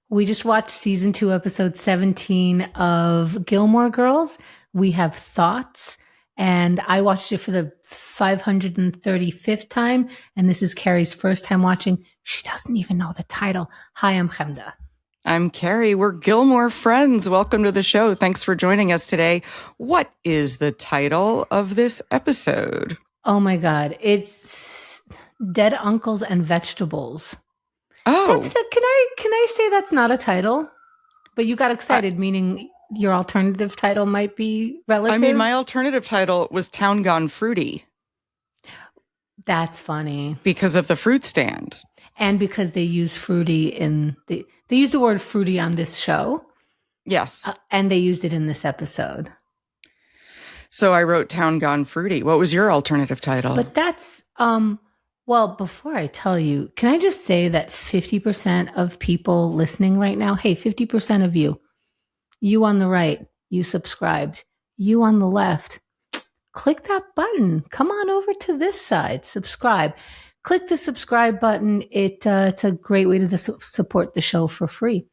We just watched season 2, episode 17 of Gilmore Girls. We have thoughts, and I watched it for the 535th time, and this is Carrie's first time watching. She doesn't even know the title. Hi, I'm Chemda. I'm Carrie. We're Gilmore Friends. Welcome to the show. Thanks for joining us today. What is the title of this episode? Oh my God. It's Dead Uncles and Vegetables. Oh. Can I say that's not a title? But you got excited, meaning your alternative title might be relative? I mean, my alternative title was Town Gone Fruity. That's funny. Because of the fruit stand. And because they use fruity they use the word fruity on this show. Yes. And they used it in this episode. So I wrote Town Gone Fruity. What was your alternative title? But that's, well, before I tell you, can I just say that 50% of people listening right now, hey, 50% of you on the right, you subscribed, you on the left, click that button. Come on over to this side, subscribe. Click the subscribe button. It's a great way to support the show for free.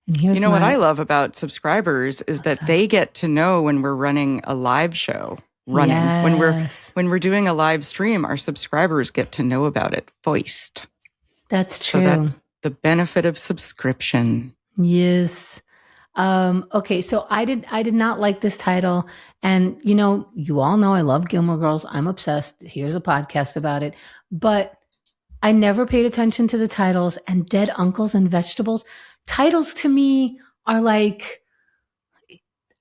And here's what I love about subscribers is that they get to know when we're running a live show. Yes. When we're doing a live stream, our subscribers get to know about it voiced. That's true. So that's the benefit of subscription. Yes. Okay, so I did not like this title, and you all know I love Gilmore Girls. I'm obsessed. Here's a podcast about it, but I never paid attention to the titles. And Dead Uncles and Vegetables, titles to me are like,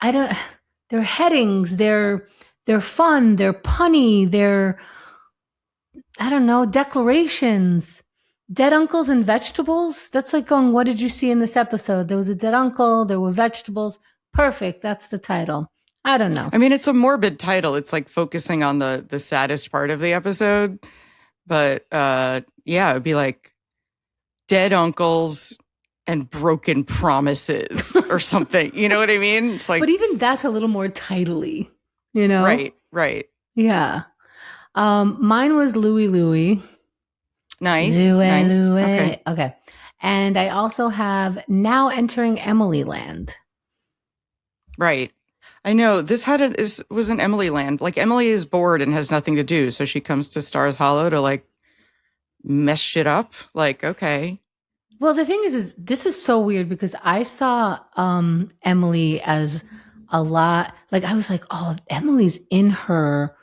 they're headings. They're fun. They're punny. They're, declarations. Dead Uncles and Vegetables. That's like going, what did you see in this episode? There was a dead uncle. There were vegetables. Perfect. That's the title. I don't know. I mean, it's a morbid title. It's like focusing on the saddest part of the episode. But yeah, it would be like Dead Uncles and Broken Promises or something. You know what I mean? It's like, but even that's a little more titly, Right. Yeah. Mine was Louie. Nice. Louie. Okay. And I also have Now Entering Emily Land. Right. I know this was an Emily Land. Like Emily is bored and has nothing to do, so she comes to Stars Hollow to like mess shit up. Like, okay. Well, the thing is this is so weird because I saw Emily as a lot. Like I was like, oh, Emily's in her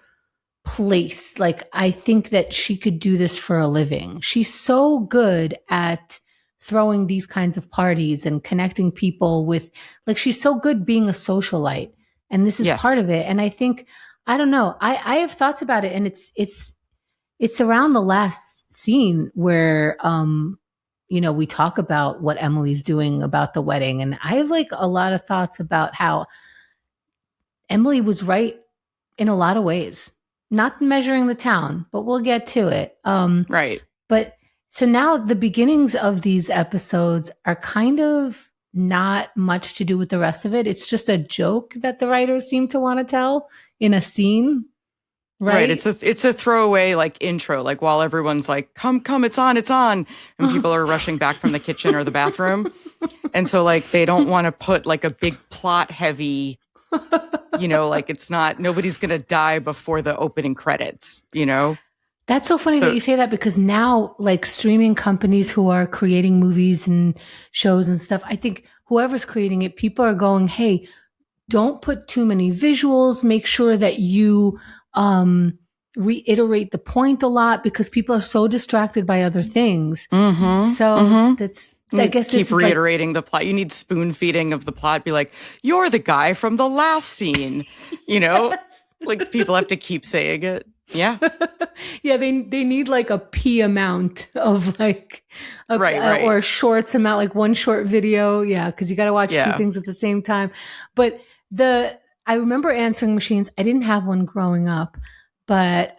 place. Like I think that she could do this for a living. She's so good at throwing these kinds of parties and connecting people with, like, she's so good being a socialite. And this is part of it. And I think, I don't know, I have thoughts about it. And it's around the last scene where, we talk about what Emily's doing about the wedding. And I have like a lot of thoughts about how Emily was right in a lot of ways, not measuring the town, but we'll get to it. Right. But so now the beginnings of these episodes are kind of not much to do with the rest of it. It's just a joke that the writers seem to want to tell in a scene. Right. It's a throwaway like intro, like while everyone's like, come, it's on. And people are rushing back from the kitchen or the bathroom. And so like, they don't want to put like a big plot heavy, like it's not, nobody's going to die before the opening credits, That's so funny that you say that because now like streaming companies who are creating movies and shows and stuff, I think whoever's creating it, people are going, hey, don't put too many visuals. Make sure that you reiterate the point a lot because people are so distracted by other things. That's, I guess keep reiterating the plot. You need spoon feeding of the plot. Be like, you're the guy from the last scene, like people have to keep saying it. Yeah. Yeah, they need like a P amount of like or a shorts amount, like one short video. Yeah, because you got to watch two things at the same time. But I remember answering machines. I didn't have one growing up, but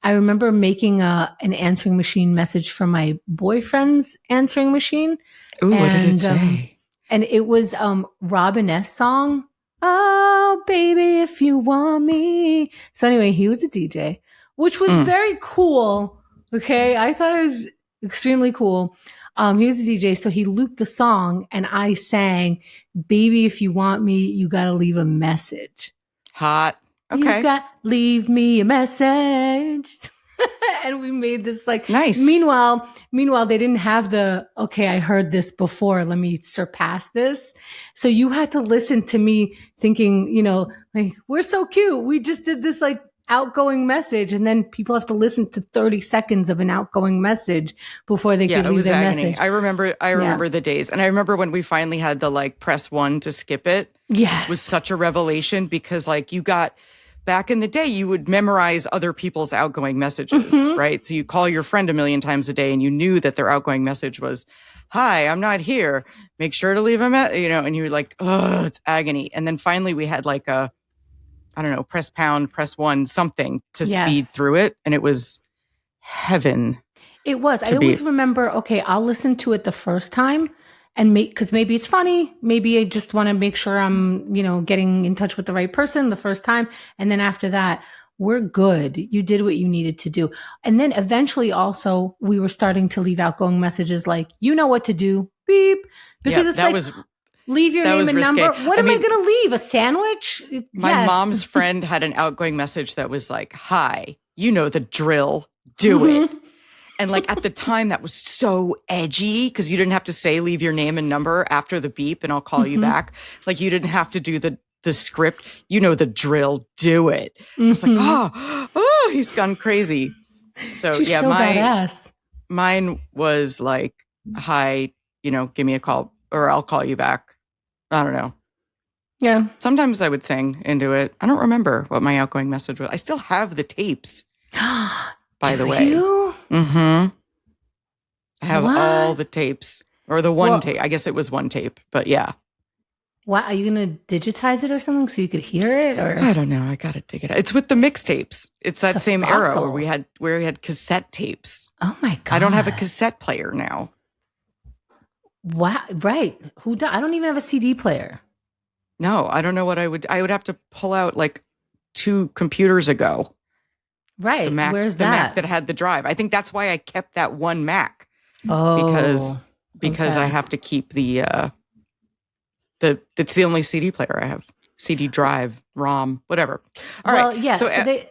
I remember making an answering machine message from my boyfriend's answering machine. Ooh, what did it say? And it was Robin S. song. Oh, baby, if you want me. So anyway, he was a DJ, which was very cool. Okay. I thought it was extremely cool. he was a DJ, so he looped the song, and I sang, "Baby, if you want me, you gotta leave a message." Hot. Okay. You got leave me a message. And we made this like nice. Meanwhile, they didn't have the, okay, I heard this before, let me surpass this. So you had to listen to me thinking, you know, like, we're so cute. We just did this like outgoing message, and then people have to listen to 30 seconds of an outgoing message before they could leave their agony. message. I remember the days. And I remember when we finally had the like press 1 to skip it. Yes. It was such a revelation because like you got back in the day, you would memorize other people's outgoing messages, right? So you call your friend a million times a day and you knew that their outgoing message was, "Hi, I'm not here. Make sure to leave a message," you know, and you were like, "Oh, it's agony." And then finally we had like a, I don't know, press pound, press 1, something to speed through it. And it was heaven. It was. I always remember, okay, I'll listen to it the first time and because maybe it's funny. Maybe I just want to make sure I'm, you know, getting in touch with the right person the first time. And then after that, we're good. You did what you needed to do. And then eventually also we were starting to leave outgoing messages like, you know what to do, beep. Because it's like, leave your name and number. What am I going to leave? A sandwich? My mom's friend had an outgoing message that was like, "Hi, you know the drill, do it." And like at the time that was so edgy because you didn't have to say leave your name and number after the beep and I'll call you back. Like you didn't have to do the script. You know the drill, do it. I was like, oh, he's gone crazy. So she's so badass. Mine was like, "Hi, you know, give me a call or I'll call you back." I don't know. Yeah. Sometimes I would sing into it. I don't remember what my outgoing message was. I still have the tapes. By the way. You? I have all the tapes. Or the one tape. I guess it was one tape. But yeah. What? Are you going to digitize it or something so you could hear it? Or I don't know. I got to dig it out. It's with the mixtapes. It's that same era where we had cassette tapes. Oh my God. I don't have a cassette player now. Wow. Right. I don't even have a CD player. No, I don't know what I would have to pull out like 2 computers ago. Right. The Mac, Where's the that? Mac that had the drive. I think that's why I kept that one Mac. Oh. Because I have to keep it's the only CD player I have. CD drive, ROM, whatever. All right. Yeah. So Emily's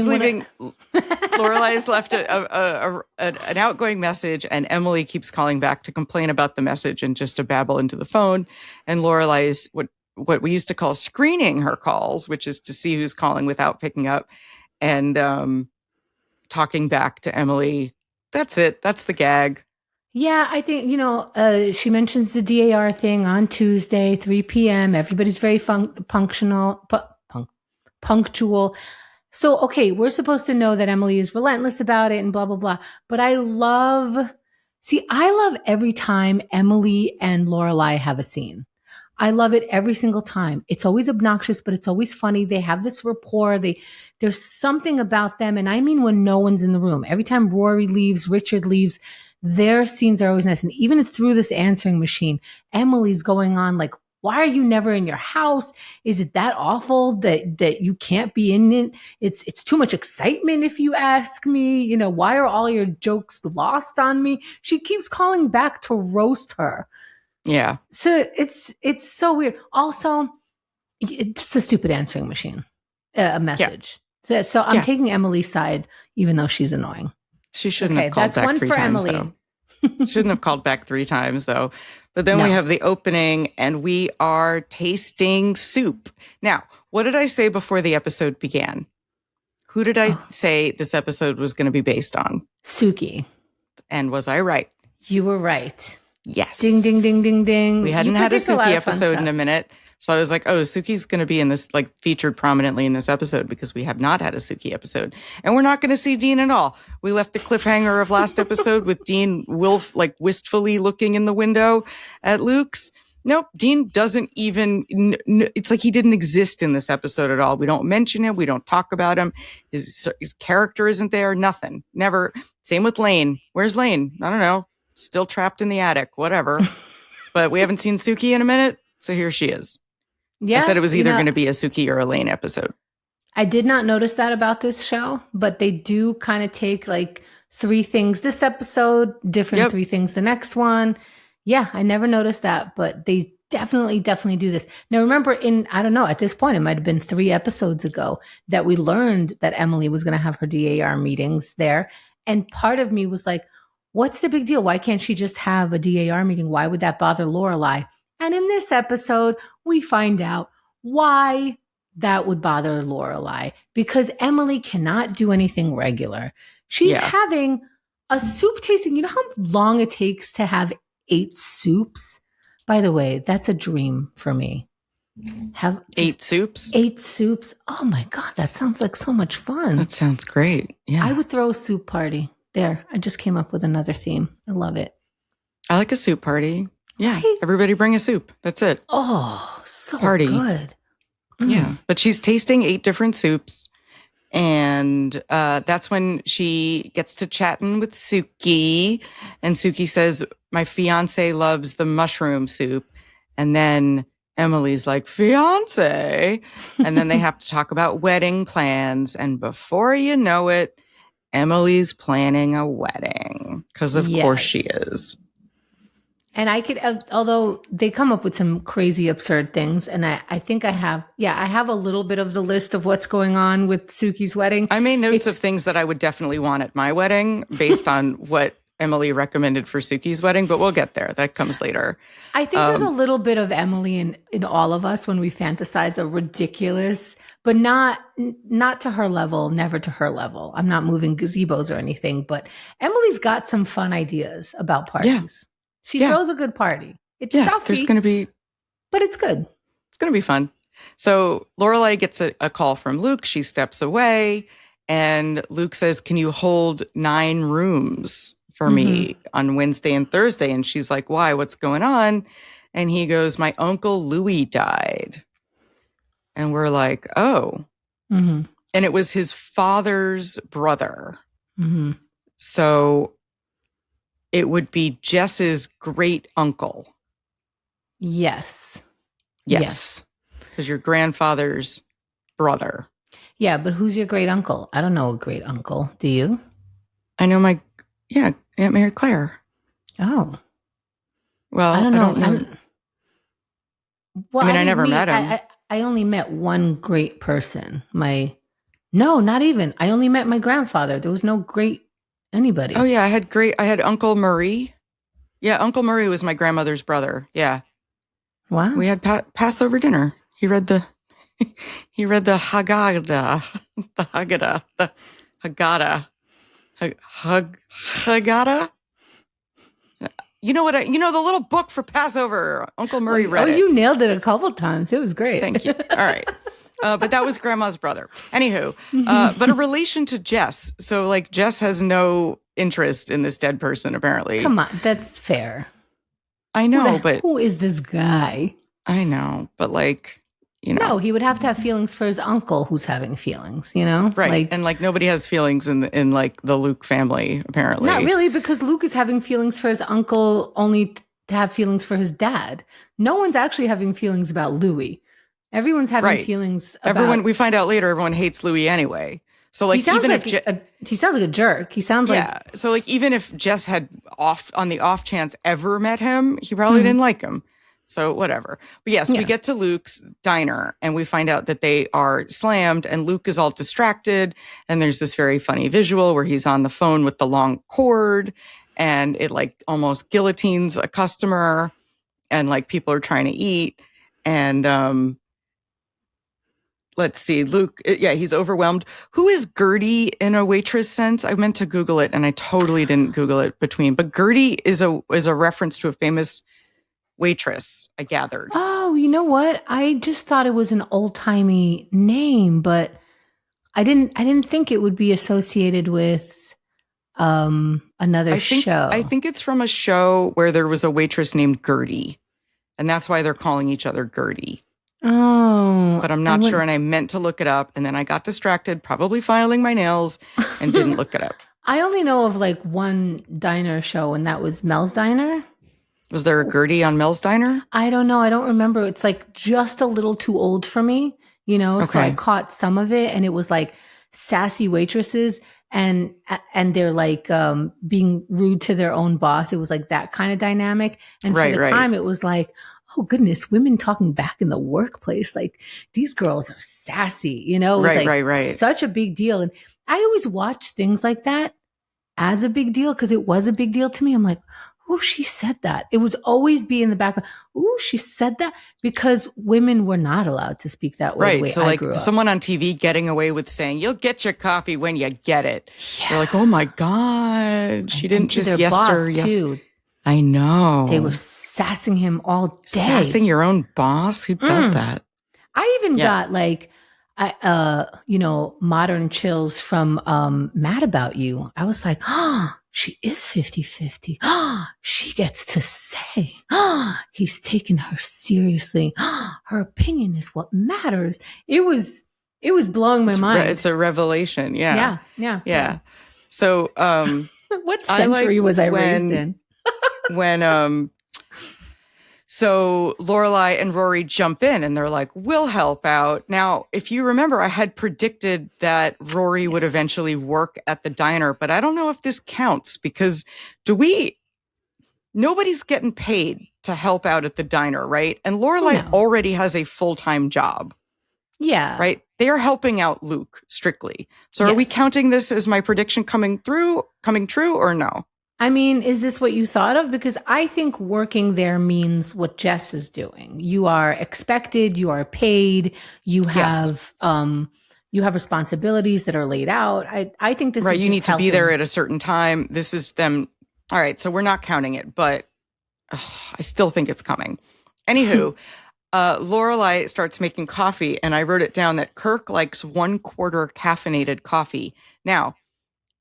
leaving. Lorelai's left an outgoing message, and Emily keeps calling back to complain about the message and just to babble into the phone. And Lorelai's what we used to call screening her calls, which is to see who's calling without picking up, and talking back to Emily. That's it. That's the gag. Yeah, I think, she mentions the DAR thing on Tuesday, 3 p.m. Everybody's very punctual. So, okay, we're supposed to know that Emily is relentless about it and blah, blah, blah. But I love every time Emily and Lorelai have a scene. I love it every single time. It's always obnoxious, but it's always funny. They have this rapport. There's something about them. And I mean, when no one's in the room, every time Rory leaves, Richard leaves, their scenes are always nice. And even through this answering machine, Emily's going on like, why are you never in your house? Is it that awful that you can't be in it? It's too much excitement if you ask me. Why are all your jokes lost on me? She keeps calling back to roast her. Yeah. So it's so weird. Also, it's a stupid answering machine, a message. Yeah. So I'm taking Emily's side, even though she's annoying. She shouldn't have called back 3 times, though. Shouldn't have called back 3 times, though. But then we have the opening, and we are tasting soup. Now, what did I say before the episode began? Who did I say this episode was going to be based on? Sookie. And was I right? You were right. Yes. Ding, ding, ding, ding, ding. We hadn't had a Sookie episode in a minute. So I was like, oh, Sookie's going to be in this, like, featured prominently in this episode because we have not had a Sookie episode. And we're not going to see Dean at all. We left the cliffhanger of last episode with Dean wistfully looking in the window at Luke's. Nope, Dean doesn't even, it's like he didn't exist in this episode at all. We don't mention him. We don't talk about him. His character isn't there. Nothing. Never. Same with Lane. Where's Lane? I don't know. Still trapped in the attic. Whatever. But we haven't seen Sookie in a minute. So here she is. Yeah, I said it was either going to be a Sookie or a Lane episode. I did not notice that about this show, but they do kind of take like 3 things this episode, different 3 things the next one. Yeah, I never noticed that, but they definitely do this. Now, remember I don't know, at this point, it might have been 3 episodes ago that we learned that Emily was going to have her DAR meetings there. And part of me was like, what's the big deal? Why can't she just have a DAR meeting? Why would that bother Lorelai? And in this episode, we find out why that would bother Lorelai, because Emily cannot do anything regular. She's having a soup tasting. You know how long it takes to have 8 soups? By the way, that's a dream for me. Have 8 soups? 8 soups. Oh my God, that sounds like so much fun. That sounds great. Yeah. I would throw a soup party. There, I just came up with another theme. I love it. I like a soup party. Yeah. Right? Everybody bring a soup. That's it. Oh, so Party. good. Yeah. But she's tasting 8 different soups. And that's when she gets to chatting with Sookie. And Sookie says, my fiance loves the mushroom soup. And then Emily's like, fiance? And then they have to talk about wedding plans. And before you know it, Emily's planning a wedding. Because of course she is. And I could, although they come up with some crazy, absurd things. And I think I have a little bit of the list of what's going on with Sookie's wedding. I made notes of things that I would definitely want at my wedding based on what Emily recommended for Sookie's wedding, but we'll get there. That comes later. I think there's a little bit of Emily in all of us when we fantasize a ridiculous, but not to her level, never to her level. I'm not moving gazebos or anything, but Emily's got some fun ideas about parties. Yeah. She throws a good party. It's stuffy. There's going to be, but it's good. It's going to be fun. So Lorelai gets a call from Luke. She steps away, and Luke says, "Can you hold 9 rooms for me on Wednesday and Thursday?" And she's like, "Why? What's going on?" And he goes, "My Uncle Louie died." And we're like, "Oh." And it was his father's brother. So it would be Jess's great uncle. Yes. Because your grandfather's brother. Yeah, but who's your great uncle? I don't know a great uncle. Do you? I know my Aunt Mary Claire. Oh. Well, I don't know. I never met him. I only met one great person. No, not even. I only met my grandfather. There was no great anybody. Oh yeah, I had Uncle Murray. Yeah, Uncle Murray was my grandmother's brother. Yeah. Wow. We had Passover dinner. He read the Haggadah. Haggadah. You know the little book for Passover. Uncle Murray read it. Oh, you nailed it a couple times. It was great. Thank you. All right. But that was grandma's brother. Anywho, but a relation to Jess. So like Jess has no interest in this dead person, apparently. Come on. That's fair. I know, but who is this guy? I know, but like, No, he would have to have feelings for his uncle who's having feelings, Right. And like nobody has feelings in like the Luke family, apparently. Not really, because Luke is having feelings for his uncle only to have feelings for his dad. No one's actually having feelings about Louie. Everyone's having feelings about... we find out later, everyone hates Louie anyway. So like, he sounds like a jerk. He sounds like... Yeah. So like, even if Jess had on the off chance ever met him, he probably didn't like him. So whatever. But yes, we get to Luke's diner and we find out that they are slammed and Luke is all distracted. And there's this very funny visual where he's on the phone with the long cord and it like almost guillotines a customer and like people are trying to eat. And, let's see, Luke, he's overwhelmed. Who is Gertie in a waitress sense? I meant to Google it and I totally didn't Google it but Gertie is a reference to a famous waitress, I gathered. Oh, you know what? I just thought it was an old-timey name, but I didn't think it would be associated with another show. I think it's from a show where there was a waitress named Gertie, and that's why they're calling each other Gertie. Oh. But I'm not sure, and I meant to look it up, and then I got distracted, probably filing my nails, and didn't look it up. I only know of like one diner show, and that was Mel's Diner. Was there a Gertie on Mel's Diner? I don't know. I don't remember. It's like just a little too old for me, Okay. So I caught some of it and it was like sassy waitresses. and they're like being rude to their own boss. It was like that kind of dynamic. And for the time, it was like, oh goodness, women talking back in the workplace. Like these girls are sassy, you know? It was like such a big deal. And I always watch things like that as a big deal because it was a big deal to me. I'm like, oh, she said that. It was always be in the background. Oh, she said that because women were not allowed to speak that way. Right. So like someone on TV getting away with saying, you'll get your coffee when you get it. Yeah. You're like, oh my God. She didn't just yes sir. Yes. Too. I know. They were sassing him all day. Sassing your own boss? Who does that? I even got like, modern chills from Mad About You. I was like, oh, she is 50-50. Oh, she gets to say, oh, he's taking her seriously. Oh, her opinion is what matters. It was blowing my mind. It's a revelation. Yeah. Yeah. So, what century was I raised in? So Lorelai and Rory jump in and they're like, we'll help out. Now, if you remember, I had predicted that Rory would eventually work at the diner, but I don't know if this counts because nobody's getting paid to help out at the diner, right? And Lorelai already has a full-time job. Yeah. Right? They're helping out Luke strictly. So are we counting this as my prediction coming true or no? I mean, is this what you thought of? Because I think working there means what Jess is doing. You are expected, you are paid, you have responsibilities that are laid out. I think this is right. You need helping. To be there at a certain time. This is them. All right, so we're not counting it, but I still think it's coming. Anywho, Lorelai starts making coffee, and I wrote it down that Kirk likes 1/4 caffeinated coffee. Now,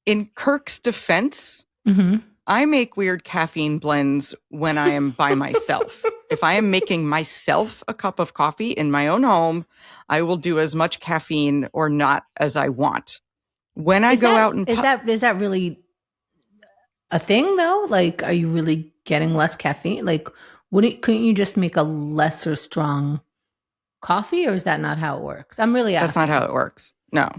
in Kirk's defense. Mm-hmm. I make weird caffeine blends when I am by myself. If I am making myself a cup of coffee in my own home, I will do as much caffeine or not as I want. When I go out and is that really a thing though? Like, are you really getting less caffeine? Like, couldn't you just make a lesser strong coffee, or is that not how it works? I'm really asking. That's not how it works. No.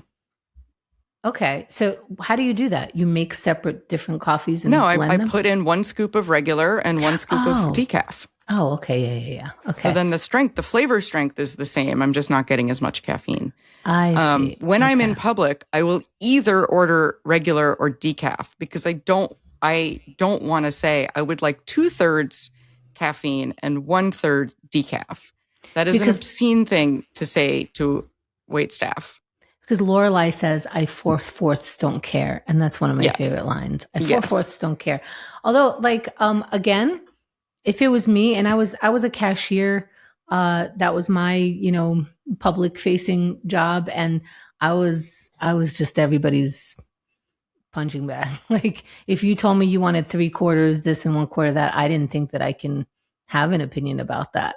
Okay, so how do you do that? You make separate different coffees and blend them? I put in 1 scoop of regular and 1 scoop of decaf. Oh, okay, yeah. Okay. So then the flavor strength is the same. I'm just not getting as much caffeine. I see. When I'm in public, I will either order regular or decaf because I don't want to say I would like 2/3 caffeine and 1/3 decaf. That is an obscene thing to say to waitstaff. Because Lorelai says, I fourths don't care. And that's one of my favorite lines. I fourths don't care. Although, like, again, if it was me and I was a cashier, that was my, public facing job. And I was just everybody's punching bag. Like, if you told me you wanted 3/4 this and 1/4 that, I didn't think that I can have an opinion about that.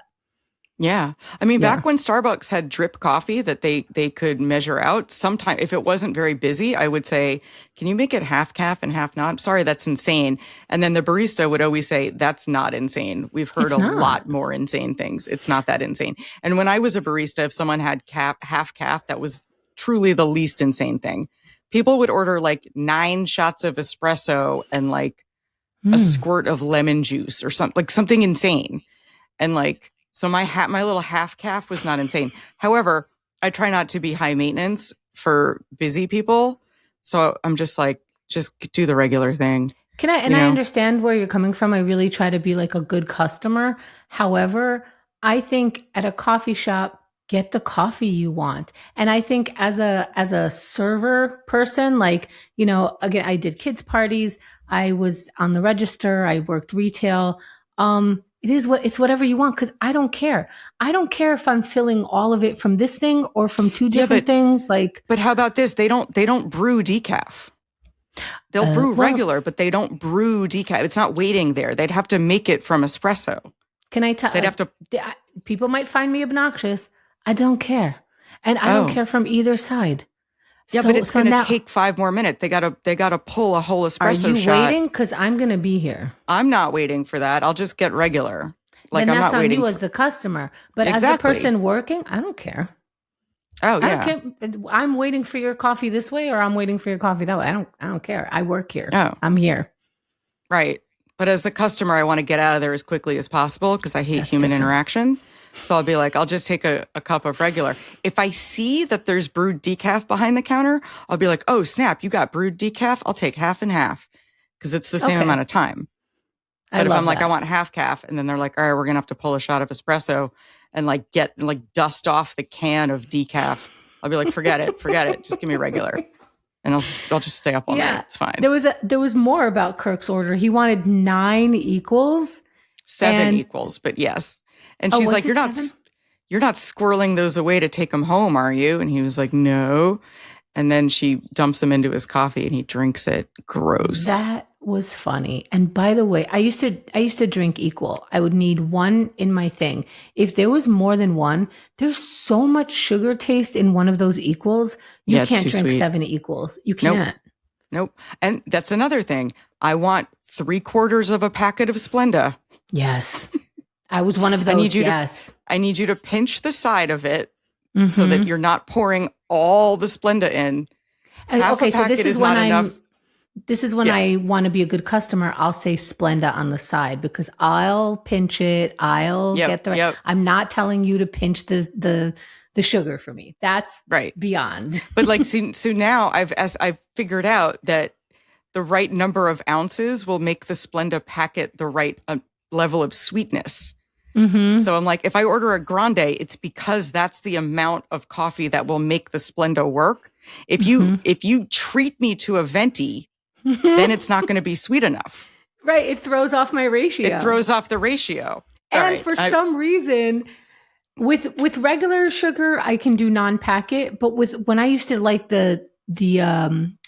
Yeah. I mean, back when Starbucks had drip coffee that they could measure out, sometime if it wasn't very busy, I would say, can you make it half calf and half not? I'm sorry, that's insane. And then the barista would always say, that's not insane. We've heard lot more insane things. It's not that insane. And when I was a barista, if someone had half calf, that was truly the least insane thing. People would order like 9 shots of espresso and like a squirt of lemon juice or something insane. And like, so my little half calf was not insane. However, I try not to be high maintenance for busy people. So I'm just like, just do the regular thing. I understand where you're coming from. I really try to be like a good customer. However, I think at a coffee shop, get the coffee you want. And I think as a server person, like, again, I did kids parties. I was on the register. I worked retail. It's whatever you want because I don't care. I don't care if I'm filling all of it from this thing or from 2 different things. Like, but how about this? They don't brew decaf. They'll brew regular, but they don't brew decaf. It's not waiting there. They'd have to make it from espresso. Can I tell? They'd have to. People might find me obnoxious. I don't care, and I don't care from either side. Yeah, but it's going to take 5 more minutes. They gotta pull a whole espresso shot. Are you waiting? Because I'm going to be here. I'm not waiting for that. I'll just get regular. Like, then I'm that's not on waiting you as the customer. But as the person working, I don't care. Oh, I yeah. don't care. I'm waiting for your coffee this way, or I'm waiting for your coffee that way. I don't care. I work here. Oh, I'm here. right. But as the customer, I want to get out of there as quickly as possible because I hate That's human different. interaction. So I'll be like, I'll just take a cup of regular. If I see that there's brewed decaf behind the counter, I'll be like, oh, snap, you got brewed decaf? I'll take half and half because it's the same Okay. amount of time. I But if love I'm like, that. I want half calf, and then they're like, all right, we're going to have to pull a shot of espresso and like get like dust off the can of decaf, I'll be like, forget it. Just give me regular. And I'll just stay up all night. It's fine. There was more about Kirk's order. He wanted 9 equals. 7 equals, but yes. And she's like, you're not squirreling those away to take them home, are you? And he was like, no. And then she dumps them into his coffee and he drinks it. Gross. That was funny. And by the way, I used to drink equal. I would need 1 in my thing. If there was more than 1, there's so much sugar taste in one of those equals. You can't drink sweet. 7 equals. You can't. Nope. And that's another thing. I want 3/4 of a packet of Splenda. Yes. I was one of those. I need you to pinch the side of it so that you're not pouring all the Splenda in. Okay, so this is when I want to be a good customer. I'll say Splenda on the side because I'll pinch it. I'll get the right. I'm not telling you to pinch the sugar for me. That's right. Beyond. But like, so now I've figured out that the right number of ounces will make the Splenda packet the right level of sweetness. So I'm like, if I order a grande, it's because that's the amount of coffee that will make the Splenda work. If you treat me to a venti, then it's not going to be sweet enough. Right. It throws off my ratio. It throws off the ratio. And for some reason, with regular sugar, I can do non-packet. But when I used to like the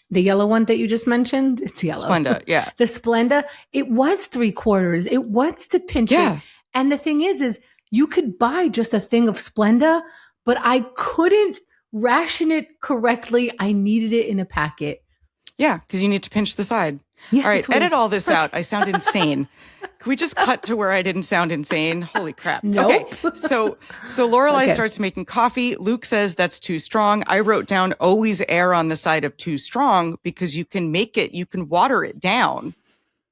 yellow one that you just mentioned, it's yellow. Splenda, yeah. The Splenda, it was 3/4. It was to pinch it. And the thing is you could buy just a thing of Splenda, but I couldn't ration it correctly. I needed it in a packet. Yeah, because you need to pinch the side. Yeah, all right, edit all this out. I sound insane. Can we just cut to where I didn't sound insane? Holy crap. Nope. Okay, so Lorelai starts making coffee. Luke says that's too strong. I wrote down always err on the side of too strong because you can water it down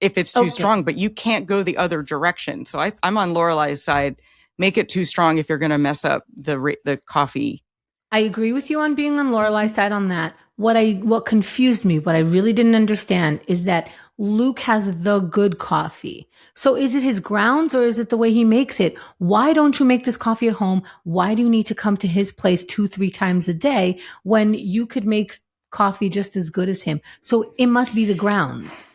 if it's too strong, but you can't go the other direction. So I'm on Lorelai's side. Make it too strong if you're going to mess up the coffee. I agree with you on being on Lorelai's side on that. What confused me, what I really didn't understand is that Luke has the good coffee. So is it his grounds or is it the way he makes it? Why don't you make this coffee at home? Why do you need to come to his place 2-3 times a day when you could make coffee just as good as him? So it must be the grounds.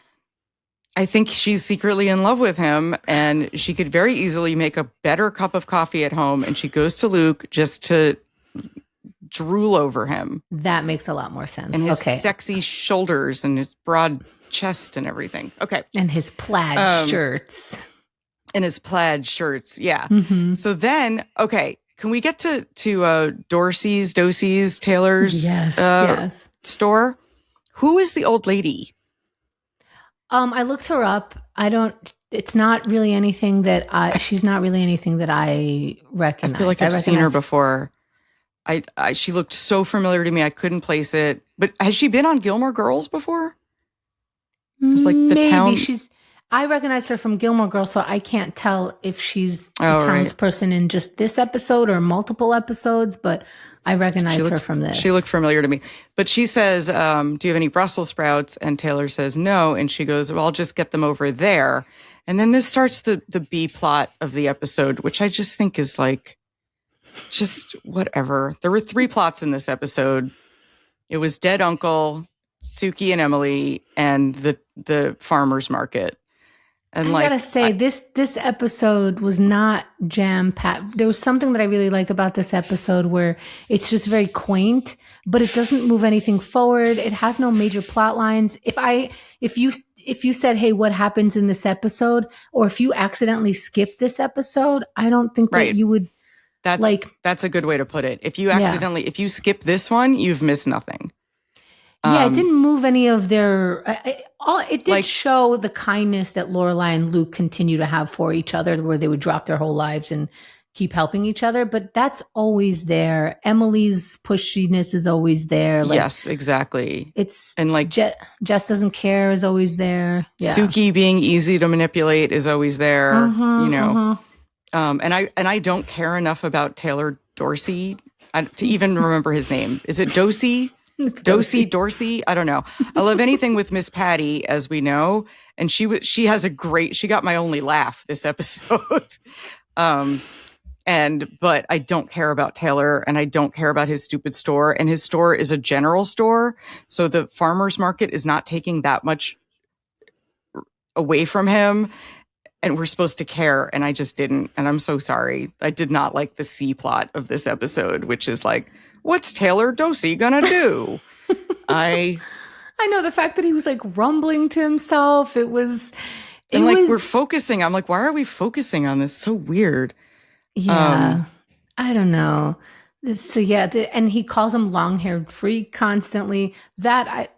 I think she's secretly in love with him and she could very easily make a better cup of coffee at home. And she goes to Luke just to drool over him. That makes a lot more sense. And his sexy shoulders and his broad chest and everything. Okay. And his plaid shirts. Yeah. So then, can we get to Dorsey's, Taylor's yes. store? Who is the old lady? I looked her up. She's not really anything that I recognize. I feel like I've seen her before. She looked so familiar to me. I couldn't place it. But has she been on Gilmore Girls before? It's like the town. I recognize her from Gilmore Girls, so I can't tell if she's the townsperson in just this episode or multiple episodes, but I recognize her from this. She looked familiar to me. But she says, do you have any Brussels sprouts? And Taylor says no. And she goes, well, I'll just get them over there. And then this starts the B plot of the episode, which I just think is like, just whatever. There were 3 plots in this episode. It was Dead Uncle, Sookie and Emily, and the farmer's market. And I gotta say, this episode was not jam-packed. There was something that I really like about this episode where it's just very quaint, but it doesn't move anything forward. It has no major plot lines. If you said, hey, what happens in this episode? Or if you accidentally skip this episode, I don't think that you would. That's a good way to put it. If you skip this one, you've missed nothing. Yeah, it didn't move any of their. It did show the kindness that Lorelai and Luke continue to have for each other, where they would drop their whole lives and keep helping each other, but that's always there. Emily's pushiness is always there. Like, yes, exactly. It's and like Jess doesn't care is always there. Yeah. Sookie being easy to manipulate is always there. Mhm, You know, mhm. and I don't care enough about Taylor Dorsey to even remember his name. Is it Dosey? It's Dosey, Dorsey? I don't know. I love anything with Miss Patty, as we know, and she got my only laugh this episode. But I don't care about Taylor, and I don't care about his stupid store. And his store is a general store, so the farmer's market is not taking that much away from him, and we're supposed to care, and I just didn't. And I'm so sorry. I did not like the C plot of this episode, which is like, what's Taylor Dosey gonna do? I know the fact that he was like rumbling to himself. We're focusing. I'm like, why are we focusing on this? So weird. Yeah, I don't know. And he calls him long-haired freak constantly.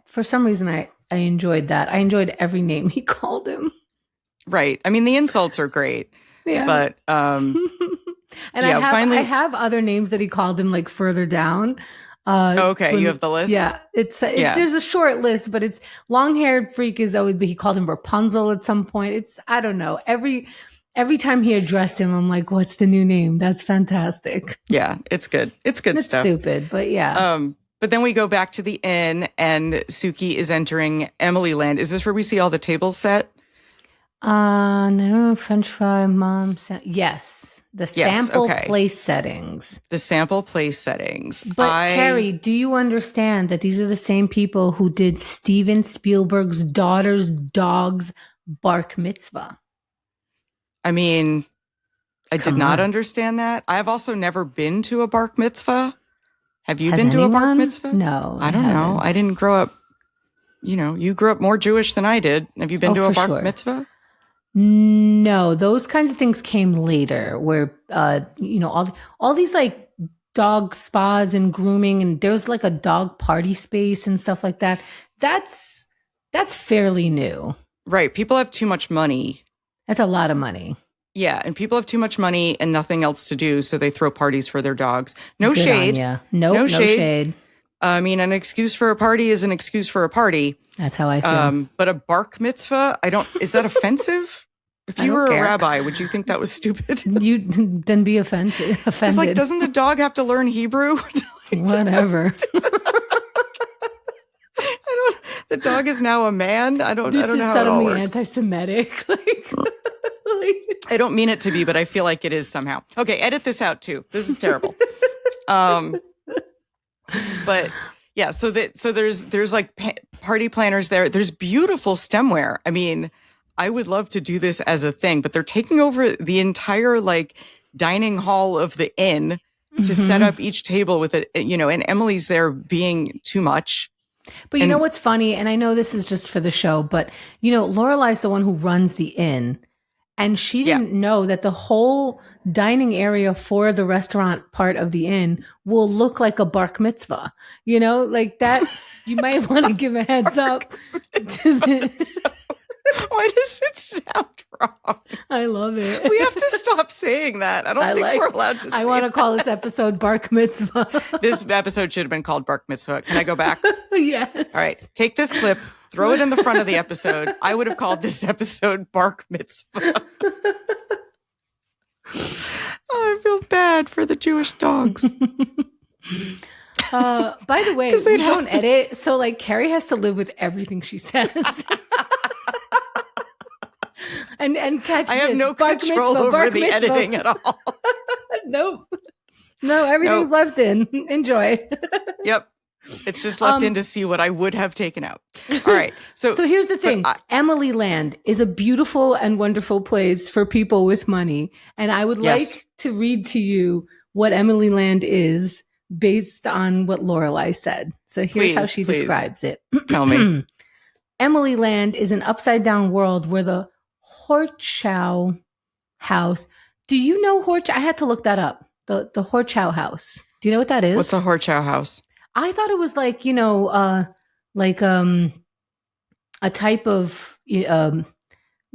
For some reason, I enjoyed that. I enjoyed every name he called him. Right. I mean, the insults are great. Yeah. But and yeah, I have other names that he called him like further down. Okay, you have the list? Yeah. There's a short list, but it's long-haired freak is always, but he called him Rapunzel at some point. I don't know. Every time he addressed him, I'm like, what's the new name? That's fantastic. Yeah, it's good. It's good stuff. Stupid, but yeah. But then we go back to the inn, and Sookie is entering Emily Land. Is this where we see all the tables set? No, French fry, mom. Yes. The sample place settings. The sample place settings. But Carrie, do you understand that these are the same people who did Steven Spielberg's daughter's dog's bark mitzvah? I mean, I did not understand that. I've also never been to a bark mitzvah. Have you been to a bark mitzvah? No. I don't know. I didn't grow up, you grew up more Jewish than I did. Have you been to a bark mitzvah? No, those kinds of things came later where, all these like dog spas and grooming, and there's like a dog party space and stuff like that. That's fairly new. Right. People have too much money. That's a lot of money. Yeah. And people have too much money and nothing else to do. So they throw parties for their dogs. No shade. No shade. I mean, an excuse for a party is an excuse for a party. That's how I feel. But a bark mitzvah, is that offensive? If you were a rabbi, would you think that was stupid? You'd then be offended. It's like, doesn't the dog have to learn Hebrew? Whatever. The dog is now a man. I don't know how it all works. This is suddenly anti-Semitic. I don't mean it to be, but I feel like it is somehow. Okay, edit this out too. This is terrible. But yeah, so there's like party planners there. There's beautiful stemware. I mean, I would love to do this as a thing, but they're taking over the entire like dining hall of the inn to set up each table with it, and Emily's there being too much. But you know what's funny? And I know this is just for the show, but Lorelai's the one who runs the inn, and she didn't know that the whole dining area for the restaurant part of the inn will look like a bark mitzvah. Like that. You might want to give a heads up to this. Why does it sound wrong? I love it. We have to stop saying that. I don't think we're allowed to say that. I want to call this episode Bark Mitzvah. This episode should have been called Bark Mitzvah. Can I go back? Yes. All right. Take this clip, throw it in the front of the episode. I would have called this episode Bark Mitzvah. I feel bad for the Jewish dogs. By the way, we don't edit, so like Carrie has to live with everything she says. And catch I have no control over the editing at all. Nope. No, everything's left in. Enjoy. Yep. It's just left in to see what I would have taken out. All right. So here's the thing. Emily Land is a beautiful and wonderful place for people with money. And I would like to read to you what Emily Land is based on what Lorelai said. So here's how she describes it. Tell me. Emily Land is an upside down world where the Horchow house. Do you know Horchow? I had to look that up. The Horchow house. Do you know what that is? What's a Horchow house? I thought it was like, a type of,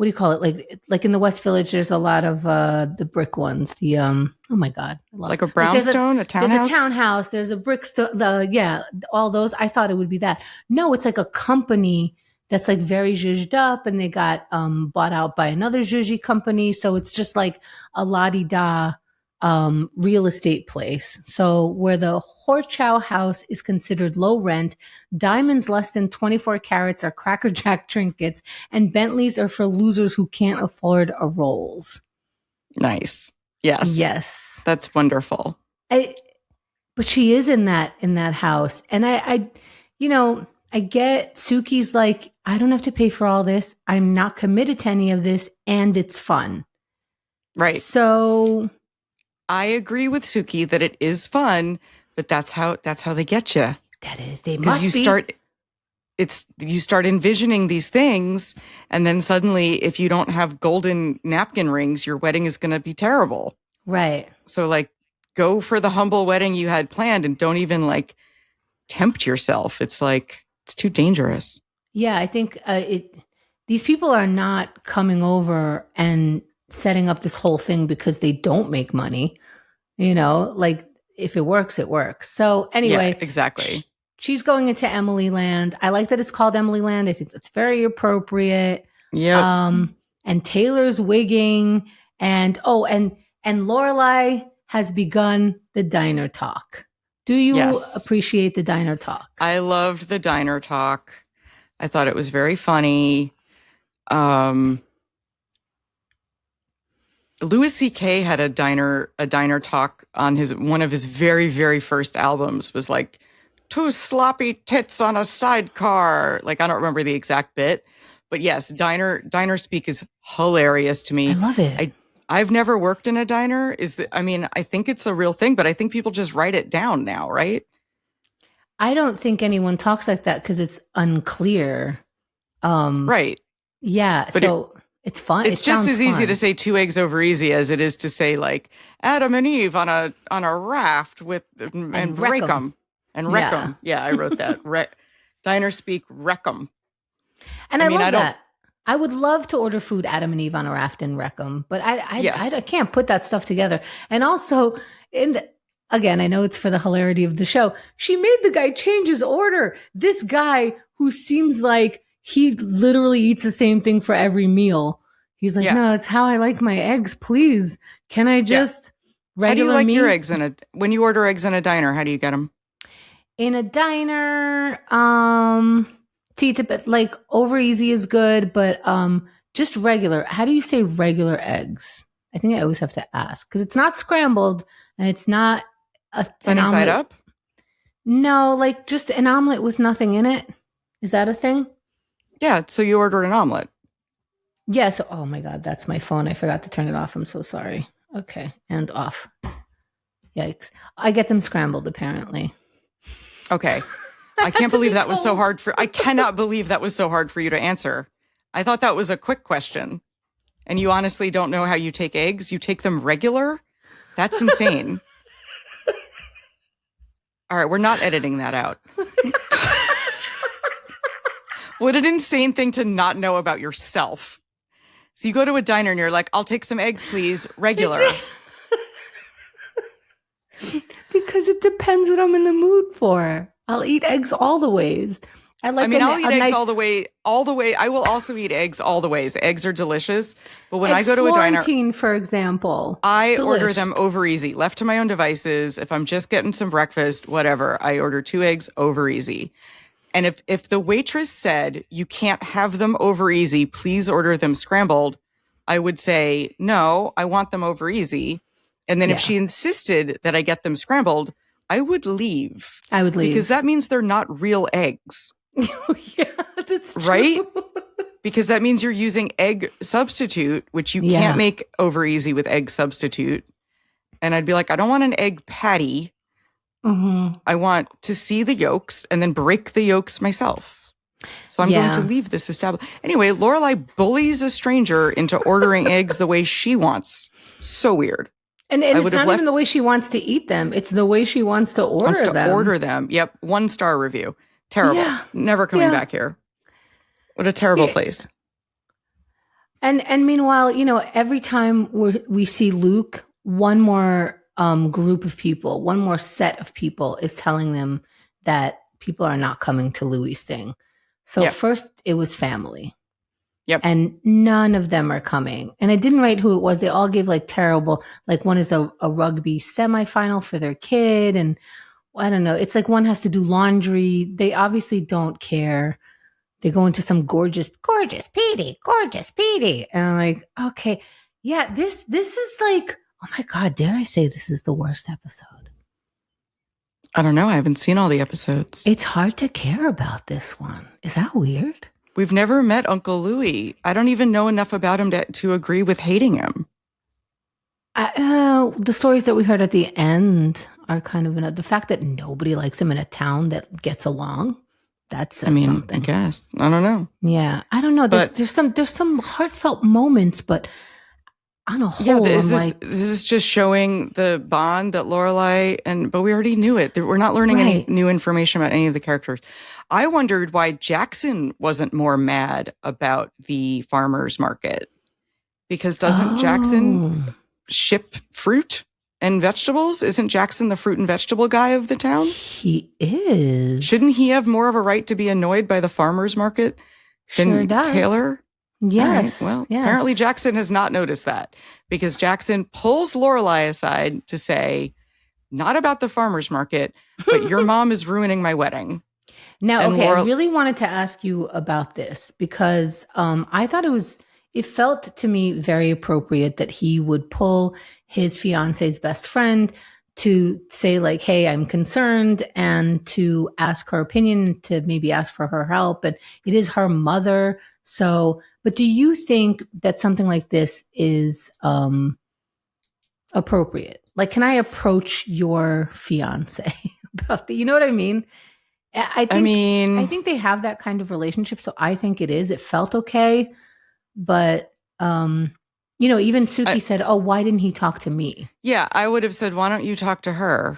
what do you call it? Like in the West Village, there's a lot of the brick ones. The oh my god, I lost Like a it. brownstone, a townhouse? There's a townhouse. There's a brickstone. All those. I thought it would be that. No, it's like a company that's like very zhuzhed up, and they got bought out by another zhuzhy company. So it's just like a la-di-da real estate place. So where the Horchow house is considered low rent, diamonds less than 24 carats are Cracker Jack trinkets, and Bentleys are for losers who can't afford a Rolls. Nice. Yes. Yes. That's wonderful. But she is in that house. And I get Sookie's like, I don't have to pay for all this. I'm not committed to any of this, and it's fun. Right. So I agree with Sookie that it is fun, but that's how they get you. That is, they must you start envisioning these things, and then suddenly, if you don't have golden napkin rings, your wedding is going to be terrible. Right. So, like, go for the humble wedding you had planned, and don't even like tempt yourself. It's like it's too dangerous. Yeah, I think these people are not coming over and setting up this whole thing because they don't make money. Like if it works, it works. So anyway, yeah, exactly. She's going into Emily Land. I like that it's called Emily Land. I think that's very appropriate. Yeah. And Taylor's wigging, and Lorelai has begun the diner talk. Do you appreciate the diner talk? I loved the diner talk. I thought it was very funny. Louis C.K. had a diner talk on one of his very, very first albums, was like, 2 sloppy tits on a sidecar. Like, I don't remember the exact bit, but yes, diner speak is hilarious to me. I love it. I've never worked in a diner. I think it's a real thing, but I think people just write it down now, right? I don't think anyone talks like that because it's unclear. Right. Yeah. But it's fun. It's just as easy to say 2 eggs over easy as it is to say like Adam and Eve on a raft with and rake 'em and wreck 'em. Yeah, I wrote that. Diner speak, wreck 'em. And I love that. I would love to order food Adam and Eve on a raft and wreck 'em, but I can't put that stuff together. And also, again, I know it's for the hilarity of the show. She made the guy change his order. This guy who seems like he literally eats the same thing for every meal. He's like, no, it's how I like my eggs. Please, can I just regular How do you like meat? your eggs when you order eggs in a diner? How do you get them? In a diner, like over easy is good, but just regular. How do you say regular eggs? I think I always have to ask because it's not scrambled and it's not sunny side up. No, like just an omelet with nothing in it. Is that a thing? Yeah, so you ordered an omelet. Yes. Yeah, oh my God, that's my phone. I forgot to turn it off. I'm so sorry. Okay, and off. Yikes. I get them scrambled, apparently. Okay. I can't believe that was so hard I cannot believe that was so hard for you to answer. I thought that was a quick question. And you honestly don't know how you take eggs? You take them regular? That's insane. All right, we're not editing that out. What an insane thing to not know about yourself. So you go to a diner and you're like, I'll take some eggs, please. Regular. Because it depends what I'm in the mood for. I'll eat eggs all the ways. I'll eat eggs all the way. I will also eat eggs all the ways. Eggs are delicious. But when I go to a diner, for example, I order them over easy, left to my own devices. If I'm just getting some breakfast, whatever, I order 2 eggs over easy. And if the waitress said, you can't have them over easy, please order them scrambled, I would say, no, I want them over easy. And then if she insisted that I get them scrambled, I would leave. Because that means they're not real eggs. Yeah, that's true. Right? Because that means you're using egg substitute, which you can't make over easy with egg substitute. And I'd be like, I don't want an egg patty. Mm-hmm. I want to see the yolks and then break the yolks myself. So I'm going to leave this established. Anyway, Lorelai bullies a stranger into ordering eggs the way she wants. So weird. And it's not even the way she wants to eat them. It's the way she wants to order them. Yep. 1-star review. Terrible. Yeah. Never coming back here. What a terrible place. And meanwhile, every time we see Luke, one more group of people, one more set of people is telling them that people are not coming to Louie's thing. So Yep. first it was family. Yep. And none of them are coming. And I didn't write who it was. They all gave like terrible, like one is a rugby semifinal for their kid. And I don't know. It's like one has to do laundry. They obviously don't care. They go into some gorgeous Petey. And I'm like, okay, yeah, this is like, oh my God, dare I say this is the worst episode? I don't know. I haven't seen all the episodes. It's hard to care about this one. Is that weird? We've never met Uncle Louie. I don't even know enough about him to agree with hating him. The stories that we heard at the end are kind of the fact that nobody likes him in a town that gets along. That's something. I guess. I don't know. Yeah, I don't know. There's some heartfelt moments, but on a whole, yeah, this is just showing the bond that Lorelai but we already knew it. We're not learning any new information about any of the characters. I wondered why Jackson wasn't more mad about the farmers market, because doesn't Jackson ship fruit and vegetables? Isn't Jackson the fruit and vegetable guy of the town? He is. Shouldn't he have more of a right to be annoyed by the farmers market than Taylor? Yes. Right. Well, yes. Apparently Jackson has not noticed that, because Jackson pulls Lorelai aside to say, not about the farmer's market, but your mom is ruining my wedding. Now, okay, I really wanted to ask you about this because I thought it felt to me very appropriate that he would pull his fiance's best friend to say like, hey, I'm concerned, and to ask her opinion, to maybe ask for her help. And it is her mother. So, but do you think that something like this is appropriate? Like, can I approach your fiance about you know what I mean? I think they have that kind of relationship. So I think it is. It felt okay. But, even Sookie said, oh, why didn't he talk to me? Yeah, I would have said, why don't you talk to her?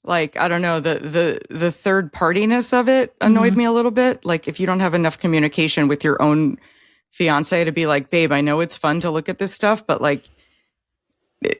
Like, I don't know, the third partiness of it annoyed me a little bit. Like, if you don't have enough communication with your own fiance to be like, babe, I know it's fun to look at this stuff, but like,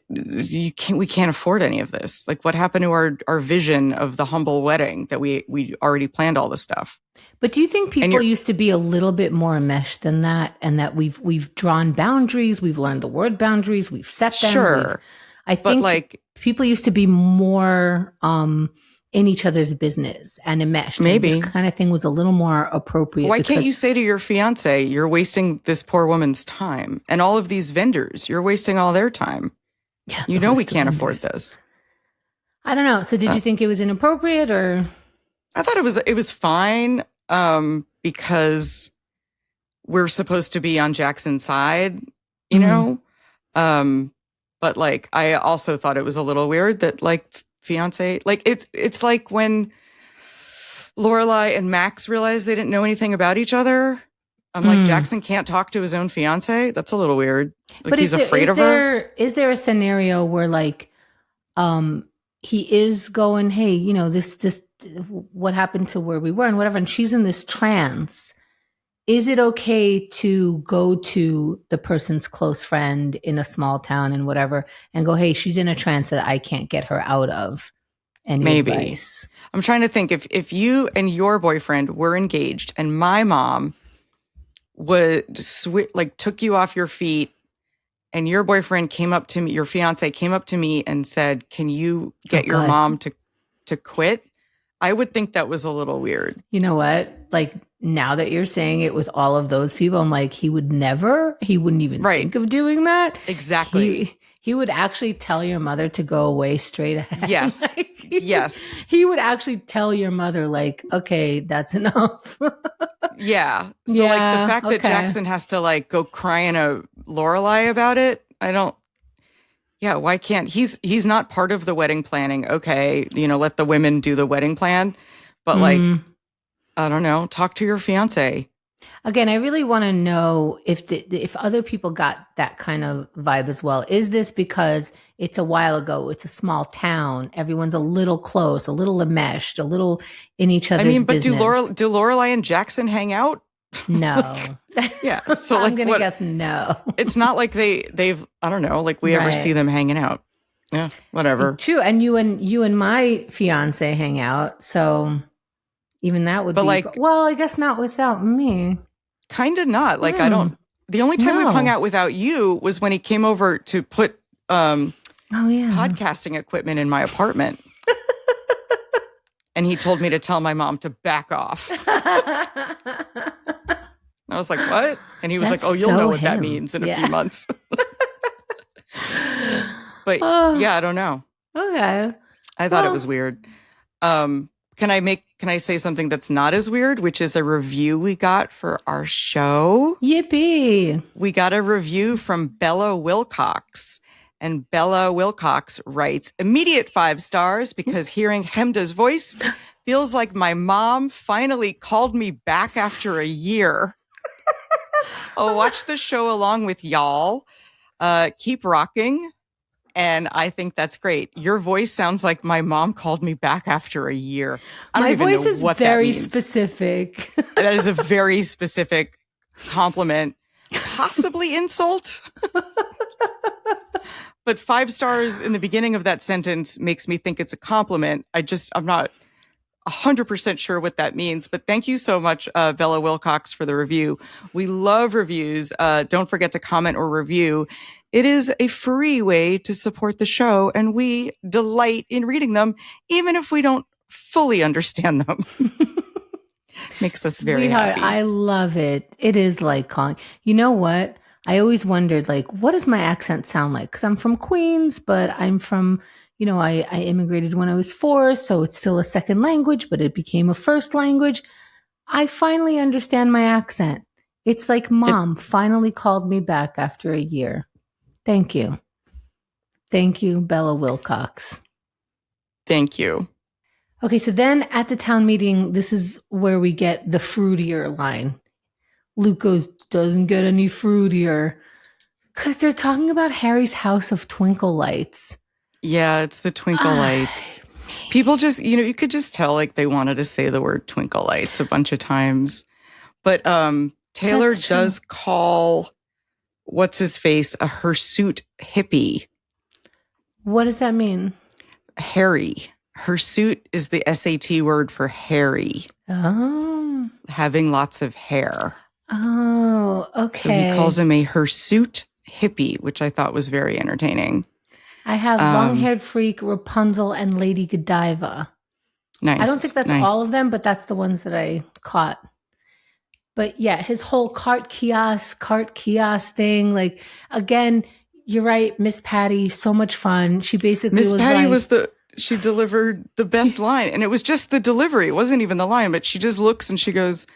we can't afford any of this. Like, what happened to our vision of the humble wedding that we already planned all this stuff? But do you think people used to be a little bit more enmeshed than that, and that we've drawn boundaries, we've learned the word boundaries, we've set them? Sure. I think like people used to be more in each other's business and enmeshed. Maybe and this kind of thing was a little more appropriate. Why can't you say to your fiance, you're wasting this poor woman's time, and all of these vendors, you're wasting all their time? Yeah, you know we can't afford this. I don't know. So did you think it was inappropriate, or? I thought it was fine because we're supposed to be on Jackson's side, you know? But like, I also thought it was a little weird that like fiance, like it's like when Lorelai and Max realized they didn't know anything about each other. I'm like, Jackson can't talk to his own fiance. That's a little weird. Like, but he's afraid of her. Is there a scenario where like, he is going, hey, this, what happened to where we were and whatever, and she's in this trance. Is it okay to go to the person's close friend in a small town and whatever and go, hey, she's in a trance that I can't get her out of? Any advice? I'm trying to think if you and your boyfriend were engaged and my mom would took you off your feet and your boyfriend came up to me, your fiance came up to me and said, can you get your mom to quit? I would think that was a little weird. You know what? Like, now that you're saying it with all of those people, I'm like, he wouldn't even think of doing that. Exactly. He would actually tell your mother to go away straight ahead. Yes. Yes. He would actually tell your mother, like, okay, that's enough. Yeah. So like the fact that Jackson has to like go crying to Lorelai about it, why can't he's not part of the wedding planning. Okay, let the women do the wedding plan, but like, I don't know, talk to your fiance. Again, I really want to know if other people got that kind of vibe as well. Is this because it's a while ago, it's a small town, everyone's a little close, a little enmeshed, a little in each other's business? Do Lorelai and Jackson hang out No. Yeah. So I'm like, going to guess no. It's not like they've, I don't know, like we ever see them hanging out. Yeah, whatever. True. And you and my fiance hang out. So even that would be, like, well, I guess not without me. Kind of not. Like, I don't, the only time we've hung out without you was when he came over to put podcasting equipment in my apartment. And he told me to tell my mom to back off. I was like, what? And he was like, oh, you'll know what that means in a few months. But yeah, I don't know. Okay. I thought it was weird. Can I say something that's not as weird, which is a review we got for our show? Yippee. We got a review from Bella Wilcox. And Bella Wilcox writes, immediate 5 stars because hearing Chemda's voice feels like my mom finally called me back after a year. I'll watch the show along with y'all. Keep rocking. And I think that's great. Your voice sounds like my mom called me back after a year. My voice is very specific. That is a very specific compliment, possibly insult. But 5 stars in the beginning of that sentence makes me think it's a compliment. I'm not 100% sure what that means, but thank you so much, Bella Wilcox, for the review. We love reviews. Don't forget to comment or review. It is a free way to support the show, and we delight in reading them, even if we don't fully understand them. Makes us very happy. I love it. It is like calling. You know what? I always wondered, like, what does my accent sound like? Because I'm from Queens, but I'm from, I immigrated when I was 4, so it's still a second language, but it became a first language. I finally understand my accent. It's like Mom finally called me back after a year. Thank you. Thank you, Bella Wilcox. Thank you. Okay, so then at the town meeting, this is where we get the fruitier line. Luke goes, doesn't get any fruitier. Because they're talking about Harry's house of twinkle lights. Yeah, it's the twinkle lights. People just, you could just tell like they wanted to say the word twinkle lights a bunch of times. But Taylor does call what's his face a hirsute hippie. What does that mean? Harry. Hirsute is the SAT word for hairy. Oh. Having lots of hair. Oh, okay. So he calls him a hirsute hippie, which I thought was very entertaining. I have long-haired freak, Rapunzel, and Lady Godiva. Nice. I don't think that's all of them, but that's the ones that I caught. But yeah, his whole cart kiosk thing. Like, again, you're right, Miss Patty, so much fun. She basically Miss Patty she delivered the best line. And it was just the delivery. It wasn't even the line, but she just looks and she goes,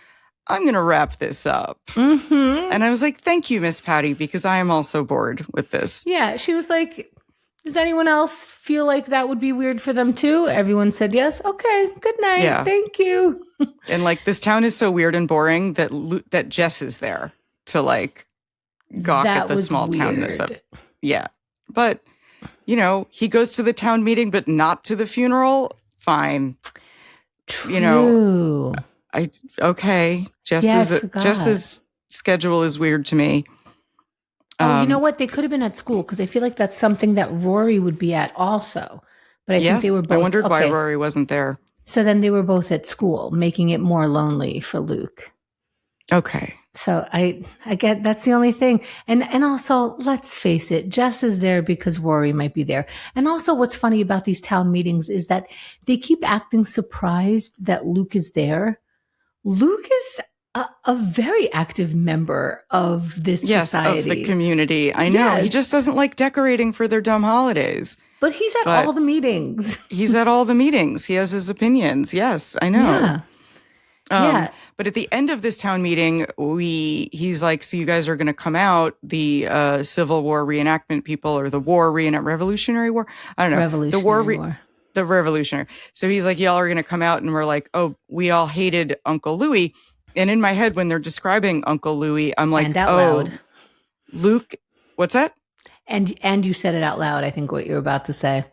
I'm going to wrap this up. Mm-hmm. And I was like, thank you, Miss Patty, because I am also bored with this. Yeah. She was like, does anyone else feel like that would be weird for them too? Everyone said yes. Okay. Good night. Yeah. Thank you. And like, this town is so weird and boring that Jess is there to like gawk at the small townness of it. Yeah. But, he goes to the town meeting, but not to the funeral. Fine. True. Okay. Jess's schedule is weird to me. Oh, you know what? They could have been at school because I feel like that's something that Rory would be at also. But I think they were both. I wondered why Rory wasn't there. So then they were both at school, making it more lonely for Luke. Okay. So I get that's the only thing. And also, let's face it, Jess is there because Rory might be there. And also what's funny about these town meetings is that they keep acting surprised that Luke is there. Luke is a very active member of this society. Of the community. I know. Yes. He just doesn't like decorating for their dumb holidays. But he's at all the meetings. He's at all the meetings. He has his opinions. Yes, I know. Yeah. But at the end of this town meeting, he's like, so you guys are going to come out, the Civil War reenactment people, or the Revolutionary War? I don't know. Revolutionary War. The Revolutionary. So he's like, y'all are going to come out, and we're like, oh, we all hated Uncle Louie. And in my head, when they're describing Uncle Louie, I'm like, loud. Luke, what's that? And you said it out loud, I think, what you're about to say.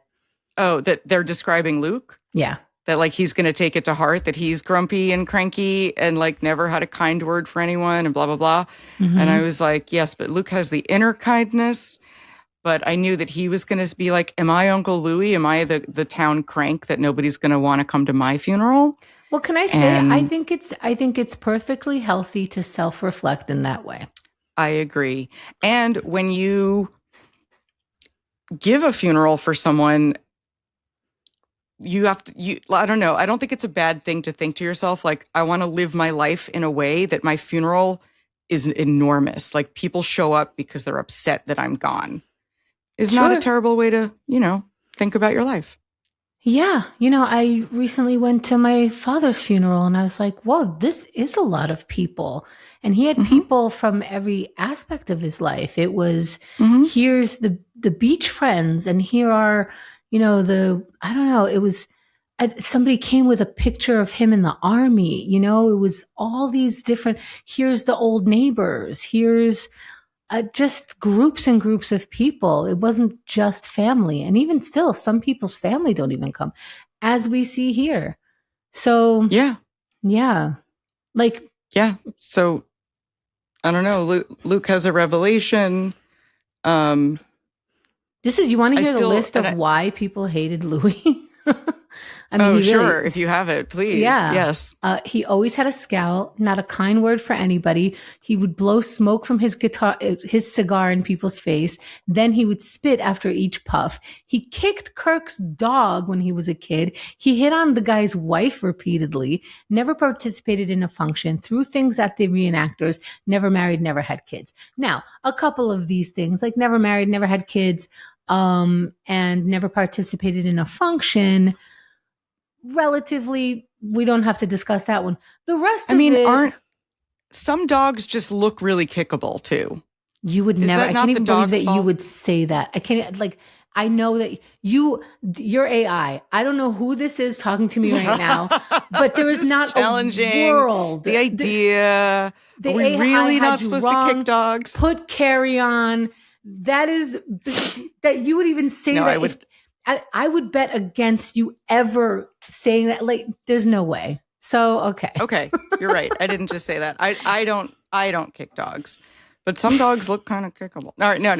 Oh, that they're describing Luke? Yeah. that like he's going to take it to heart that he's grumpy and cranky and like never had a kind word for anyone and blah, blah, blah. Mm-hmm. And I was like, yes, but Luke has the inner kindness. But I knew that he was going to be like, am I Uncle Louie? Am I the town crank that nobody's going to want to come to my funeral? Well, can I say, I think it's perfectly healthy to self-reflect in that way. I agree. And when you give a funeral for someone, you have to, I don't know. I don't think it's a bad thing to think to yourself, like, I want to live my life in a way that my funeral is enormous. Like, people show up because they're upset that I'm gone. Is not a terrible way to, think about your life. Yeah. I recently went to my father's funeral and I was like, whoa, this is a lot of people. And he had people from every aspect of his life. It was, here's the beach friends, and here are, I don't know, it was, somebody came with a picture of him in the army, it was all these different, here's the old neighbors, here's just groups and groups of people. It wasn't just family. And even still, some people's family don't even come, as we see here. So, yeah. Like, yeah. So, I don't know. Luke has a revelation. You want to hear the list of why people hated Louis? I mean, sure. If you have it, please. Yeah. Yes. He always had a scowl, not a kind word for anybody. He would blow smoke from his cigar in people's face. Then he would spit after each puff. He kicked Kirk's dog when he was a kid. He hit on the guy's wife repeatedly, never participated in a function, threw things at the reenactors, never married, never had kids. Now, a couple of these things, like never married, never had kids, and never participated in a function, relatively, we don't have to discuss that one. The rest of it, aren't some dogs just look really kickable too? You would never. I can't even believe that you would say that. I can't. Like, I know that you're AI. I don't know who this is talking to me right now, but there is not a world. The idea. Are we really not supposed to kick dogs? Put Carrie on. That is that you would even say that. I would bet against you ever saying that. Like, there's no way. So, okay. Okay. You're right. I didn't just say that. I don't kick dogs, but some dogs look kind of kickable. All right. No.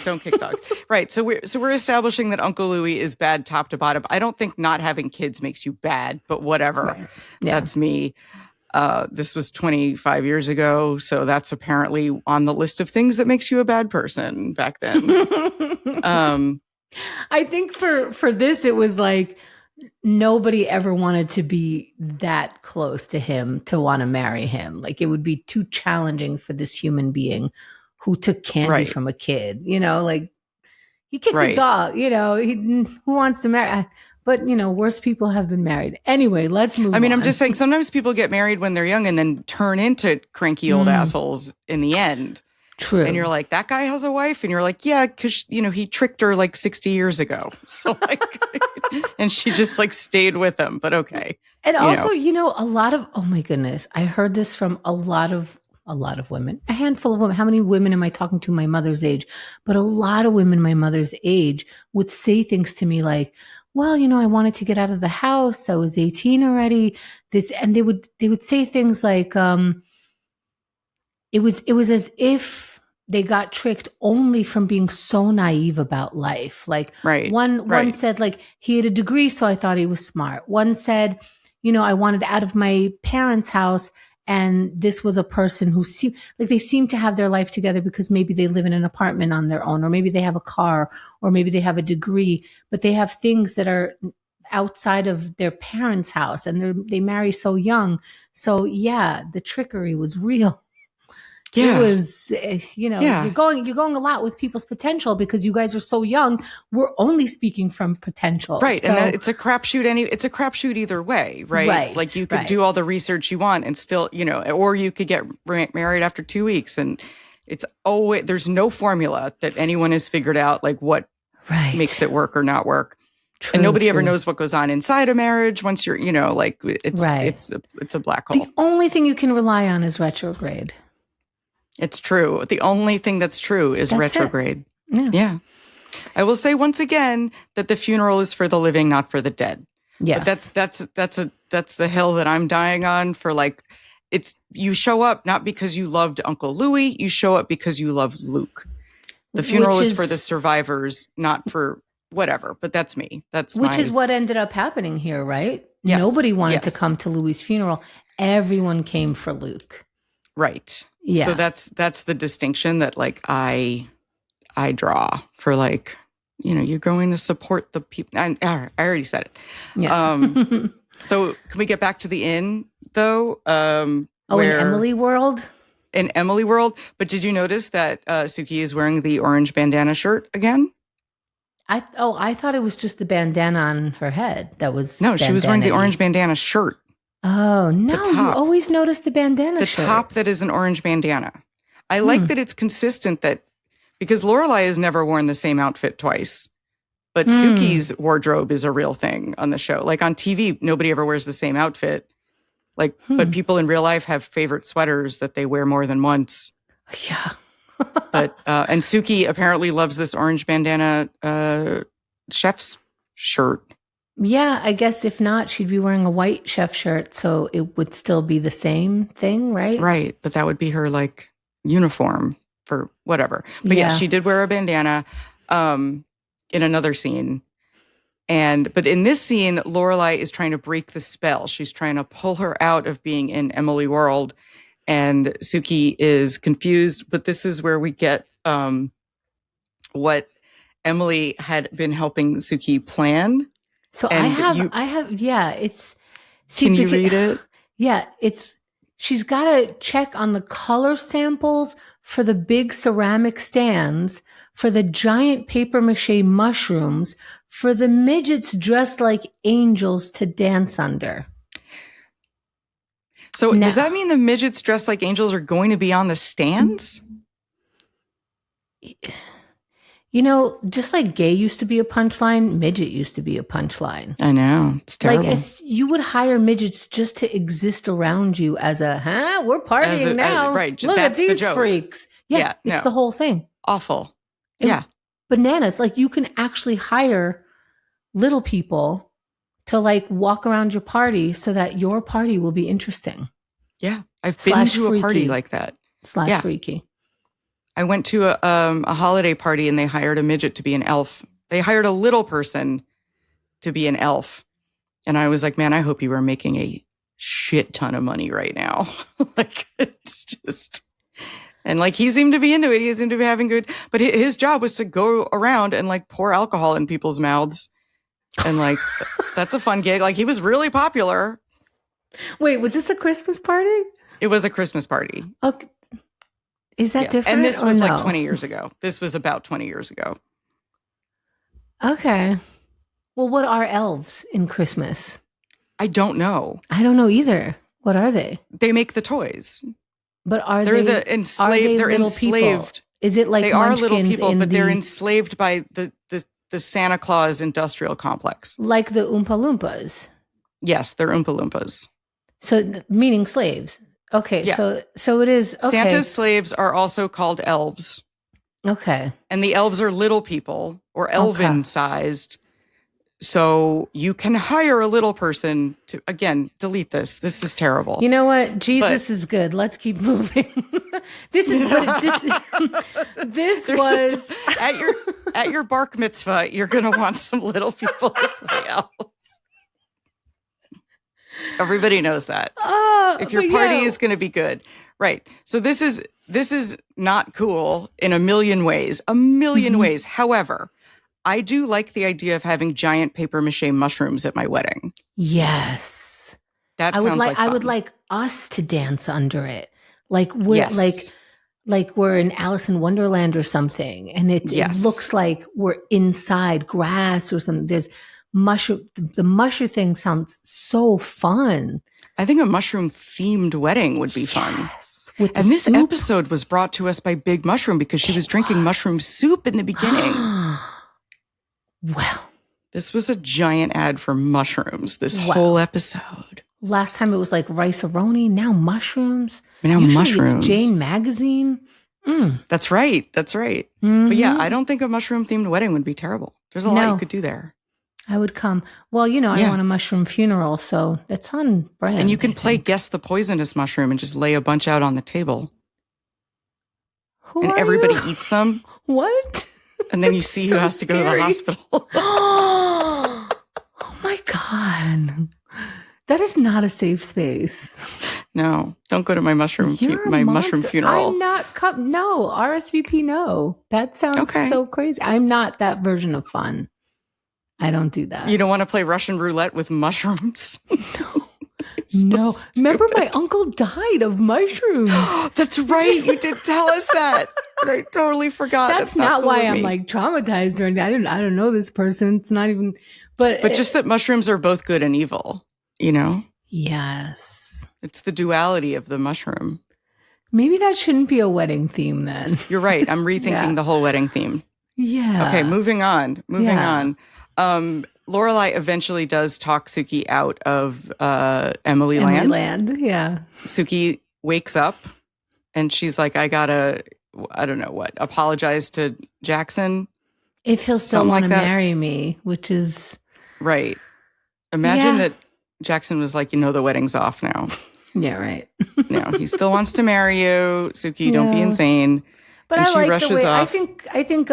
Don't kick dogs. Right. So we're establishing that Uncle Louie is bad top to bottom. I don't think not having kids makes you bad, but whatever. Right. Yeah. That's me. This was 25 years ago. So that's apparently on the list of things that makes you a bad person back then. I think for this, it was like nobody ever wanted to be that close to him to want to marry him. Like, it would be too challenging for this human being who took candy from a kid, like he kicked a dog, who wants to marry? But, worse people have been married. Anyway, let's move on. I'm just saying sometimes people get married when they're young and then turn into cranky old assholes in the end. True. And you're like, that guy has a wife? And you're like, yeah, because, he tricked her like 60 years ago. So like, and she just like stayed with him, but okay. And also, a lot of, oh my goodness, I heard this from a lot of women, a handful of women. How many women am I talking to my mother's age? But a lot of women my mother's age would say things to me like, well, I wanted to get out of the house. I was 18 already. And they would say things like, it was as if they got tricked only from being so naive about life. Like one said, like, he had a degree, so I thought he was smart. One said, I wanted out of my parents' house, and this was a person who seemed like they seem to have their life together because maybe they live in an apartment on their own, or maybe they have a car, or maybe they have a degree, but they have things that are outside of their parents' house, and they marry so young. So yeah, the trickery was real. Yeah. It was, you're going a lot with people's potential because you guys are so young. We're only speaking from potential. Right. So, and it's a crapshoot it's a crapshoot either way, right? Like you could do all the research you want and still, or you could get married after 2 weeks, and it's always, there's no formula that anyone has figured out, like what makes it work or not work. True, and nobody ever knows what goes on inside a marriage once you're, like it's a black hole. The only thing you can rely on is retrograde. It's true. The only thing that's true is retrograde. Yeah. I will say once again that the funeral is for the living, not for the dead. Yes. But that's the hill that I'm dying on for like, you show up not because you loved Uncle Louie, you show up because you loved Luke. The funeral is for the survivors, not for whatever, but that's me. Which is what ended up happening here, right? Yes, Nobody wanted to come to Louie's funeral. Everyone came for Luke. Right. Yeah. So that's the distinction that like I draw for like, you're going to support the people. I already said it. Yeah. So can we get back to the inn though? In Emily World? In Emily World. But did you notice that Sookie is wearing the orange bandana shirt again? I thought it was just the bandana on her head. That was No, she was wearing the orange bandana shirt. Oh, no, you always notice the bandana shirt. The top that is an orange bandana. I like that it's consistent because Lorelai has never worn the same outfit twice. But Sookie's wardrobe is a real thing on the show. Like on TV, nobody ever wears the same outfit. Like, but people in real life have favorite sweaters that they wear more than once. Yeah. But and Sookie apparently loves this orange bandana chef's shirt. Yeah, I guess if not, she'd be wearing a white chef shirt, so it would still be the same thing, right? Right, but that would be her like uniform for whatever. But yeah, she did wear a bandana in another scene. But in this scene, Lorelai is trying to break the spell. She's trying to pull her out of being in Emily World. And Sookie is confused. But this is where we get what Emily had been helping Sookie plan. So I have, it's. Can you read it? Yeah, she's got to check on the color samples for the big ceramic stands, for the giant paper mache mushrooms, for the midgets dressed like angels to dance under. So does that mean the midgets dressed like angels are going to be on the stands? Just like gay used to be a punchline, midget used to be a punchline. I know. It's terrible. Like, you would hire midgets just to exist around you as we're partying now. Right. Look that's at these the joke. freaks. Yeah, it's the whole thing. Awful. Bananas. Like, you can actually hire little people to like walk around your party so that your party will be interesting. Yeah. I've been to a party like that. / freaky. I went to a holiday party and they hired a midget to be an elf. They hired a little person to be an elf. And I was like, man, I hope you are making a shit ton of money right now. Like, it's just... And like, he seemed to be into it. He seemed to be having good... But his job was to go around and like pour alcohol in people's mouths. And like, that's a fun gig. Like, he was really popular. Wait, was this a Christmas party? It was a Christmas party. Okay. Is that different? And this was like 20 years ago. This was about 20 years ago. Okay. Well, what are elves in Christmas? I don't know. I don't know either. What are they? They make the toys. But they're the enslaved? They're enslaved. People? Is it like they are little people, but they're enslaved by the Santa Claus industrial complex, like the Oompa Loompas? Yes, they're Oompa Loompas. So meaning slaves. Okay, yeah. So it is. Okay. Santa's slaves are also called elves. Okay, and the elves are little people or elven sized. So you can hire a little person to, again, delete this. This is terrible. You know what? Jesus is good. Let's keep moving. This was at your bark mitzvah. You're going to want some little people to play elves. Everybody knows that. If your party is going to be good. Right. So this is not cool in a million ways. Ways. However, I do like the idea of having giant paper mache mushrooms at my wedding. Yes. That sounds like fun. I would like us to dance under it. Like we're like we're in Alice in Wonderland or something. And it looks like we're inside grass or something. There's mushroom. The mushroom thing sounds so fun. I think a mushroom themed wedding would be fun. Yes. And this episode was brought to us by Big Mushroom because she was drinking mushroom soup in the beginning. Well, this was a giant ad for mushrooms, this whole episode. Last time it was like rice-a-roni, now mushrooms. Mushrooms. It's Jane Magazine. That's right. Mm-hmm. But yeah, I don't think a mushroom-themed wedding would be terrible. There's a lot you could do there. I would come. Well, I Yeah. want a mushroom funeral, so it's on brand. And you can I play think. guess the poisonous mushroom and just lay a bunch out on the table. Who And are everybody you? eats them. What? And then you see who so has to go to the scary. hospital. Oh my God. That is not a safe space. No, don't go to my mushroom You're a mushroom monster. funeral. I'm not no, RSVP no. That sounds Okay. so crazy. I'm not that version of fun. I don't do that. You don't want to play Russian roulette with mushrooms? No. So Remember stupid. my uncle died of mushrooms. That's right. You did tell us that. I totally forgot. That's not not cool why with I'm me. like traumatized or anything. I don't know this person. It's not even but just that mushrooms are both good and evil, Yes. It's the duality of the mushroom. Maybe that shouldn't be a wedding theme then. You're right. I'm rethinking the whole wedding theme. Yeah. Okay, moving on. Lorelai eventually does talk Sookie out of Emily Land. Yeah. Sookie wakes up and she's like, I don't know what, apologize to Jackson. If he'll still Something want like to that. marry me, which is Right. Imagine that Jackson was like, the wedding's off now. Yeah, right. No, he still wants to marry you. Sookie, don't be insane. But and I she like rushes the way off. I think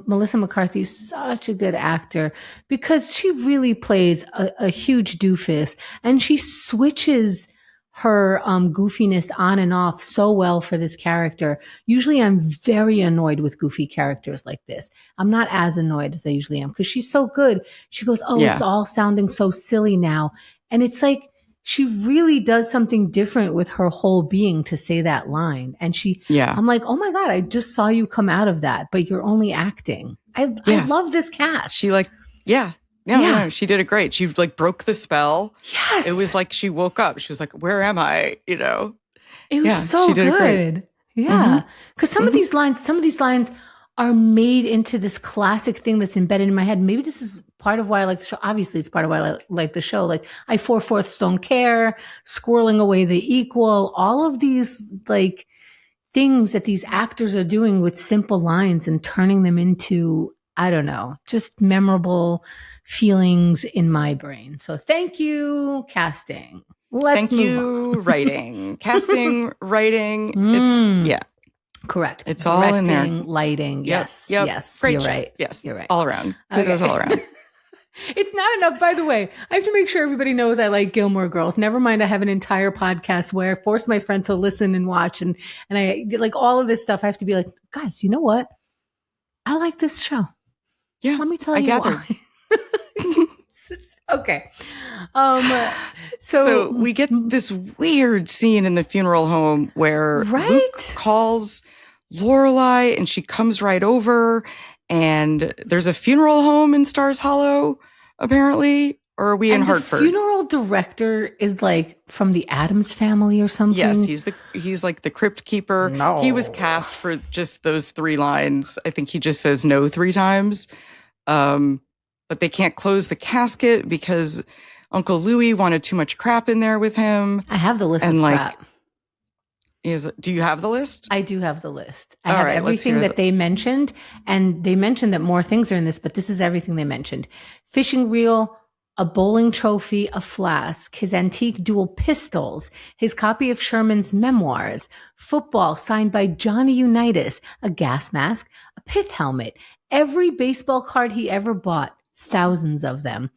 Melissa McCarthy's such a good actor because she really plays a huge doofus and she switches her goofiness on and off so well for this character. Usually I'm very annoyed with goofy characters like this. I'm not as annoyed as I usually am because she's so good. She goes, It's all sounding so silly now. And it's like, she really does something different with her whole being to say that line. And I'm like, oh my God, I just saw you come out of that, but you're only acting. I love this cast. She she did it great. She broke the spell. Yes. It was like she woke up. She was like, where am I? It was so she did good. It great. Yeah. Because some of these lines are made into this classic thing that's embedded in my head. Maybe this is part of why I like the show. Obviously, it's part of why I like the show. Like, I 4/4 don't care, squirreling away the equal, all of these things that these actors are doing with simple lines and turning them into, I don't know, just memorable feelings in my brain. So thank you, casting. Let's move on. Writing. Casting, writing. It's, Correct. It's all in there. Lighting. Yes. Yes. Great You're job. right. Yes. You're right. All around. Kudos all around. It's not enough, by the way. I have to make sure everybody knows I like Gilmore Girls. Never mind, I have an entire podcast where I force my friend to listen and watch and I like all of this stuff. I have to be like, guys, you know what? I like this show. Yeah. Let me tell you why. Okay. So we get this weird scene in the funeral home where Luke calls Lorelai and she comes right over and there's a funeral home in Stars Hollow, apparently. Or are we in Hartford? The funeral director is from the Addams family or something. Yes, he's like the crypt keeper. No. He was cast for just those 3 lines. I think he just says no 3 times. But they can't close the casket because Uncle Louie wanted too much crap in there with him. I have the list of crap. Do you have the list? I do have the list. I have everything that they mentioned, and they mentioned that more things are in this, but this is everything they mentioned. Fishing reel, a bowling trophy, a flask, his antique dual pistols, his copy of Sherman's memoirs, football signed by Johnny Unitas, a gas mask, a pith helmet, every baseball card he ever bought, thousands of them.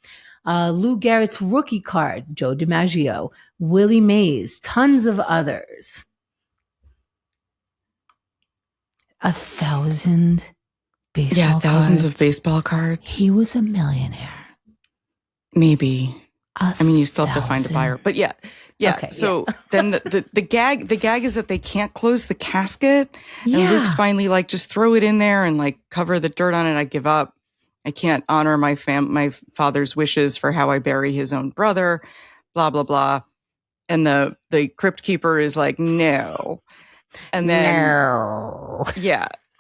Lou Garrett's rookie card, Joe DiMaggio, Willie Mays, tons of others. 1,000 baseball cards. Thousands of baseball cards. He was a millionaire. Maybe. You still have to find a buyer. But yeah. Okay, so then the gag is that they can't close the casket. And Luke's finally just throw it in there and cover the dirt on it. I give up. I can't honor my father's wishes for how I bury his own brother, blah, blah, blah. And the crypt keeper is like, no. And then,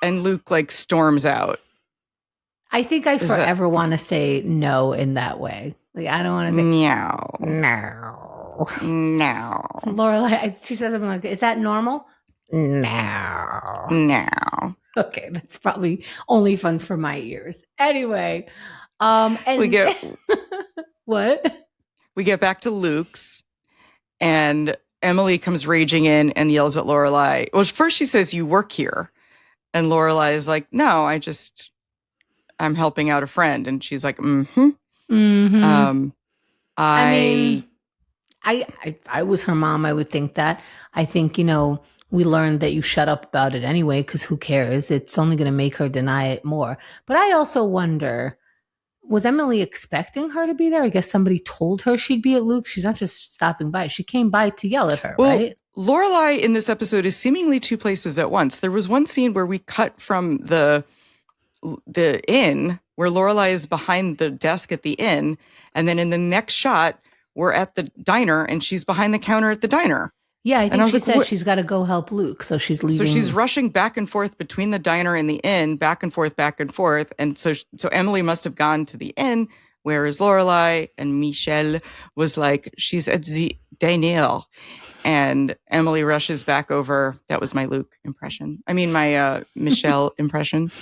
and Luke storms out. I think I forever want to say no in that way. I don't want to say no. Lorelai, she says something like, is that normal? No. Okay, that's probably only fun for my ears. Anyway, And We get what? we get back to Luke's, and Emily comes raging in and yells at Lorelai. Well, first she says, "You work here," and Lorelai is like, "No, I'm helping out a friend," and she's like, "Mm-hmm." Mm-hmm. I mean, I was her mom. I would think that. I think, we learned that you shut up about it anyway, because who cares? It's only going to make her deny it more. But I also wonder, was Emily expecting her to be there? I guess somebody told her she'd be at Luke's. She's not just stopping by. She came by to yell at her, right? Lorelai in this episode is seemingly two places at once. There was one scene where we cut from the inn where Lorelai is behind the desk at the inn, and then in the next shot we're at the diner and she's behind the counter at the diner. Yeah, I think she said she's got to go help Luke, so she's leaving. So she's rushing back and forth between the diner and the inn, back and forth, and so Emily must have gone to the inn. Where is Lorelai? And Michelle was like, she's at the diner. And Emily rushes back over. That was my Luke impression. I mean, my Michelle impression.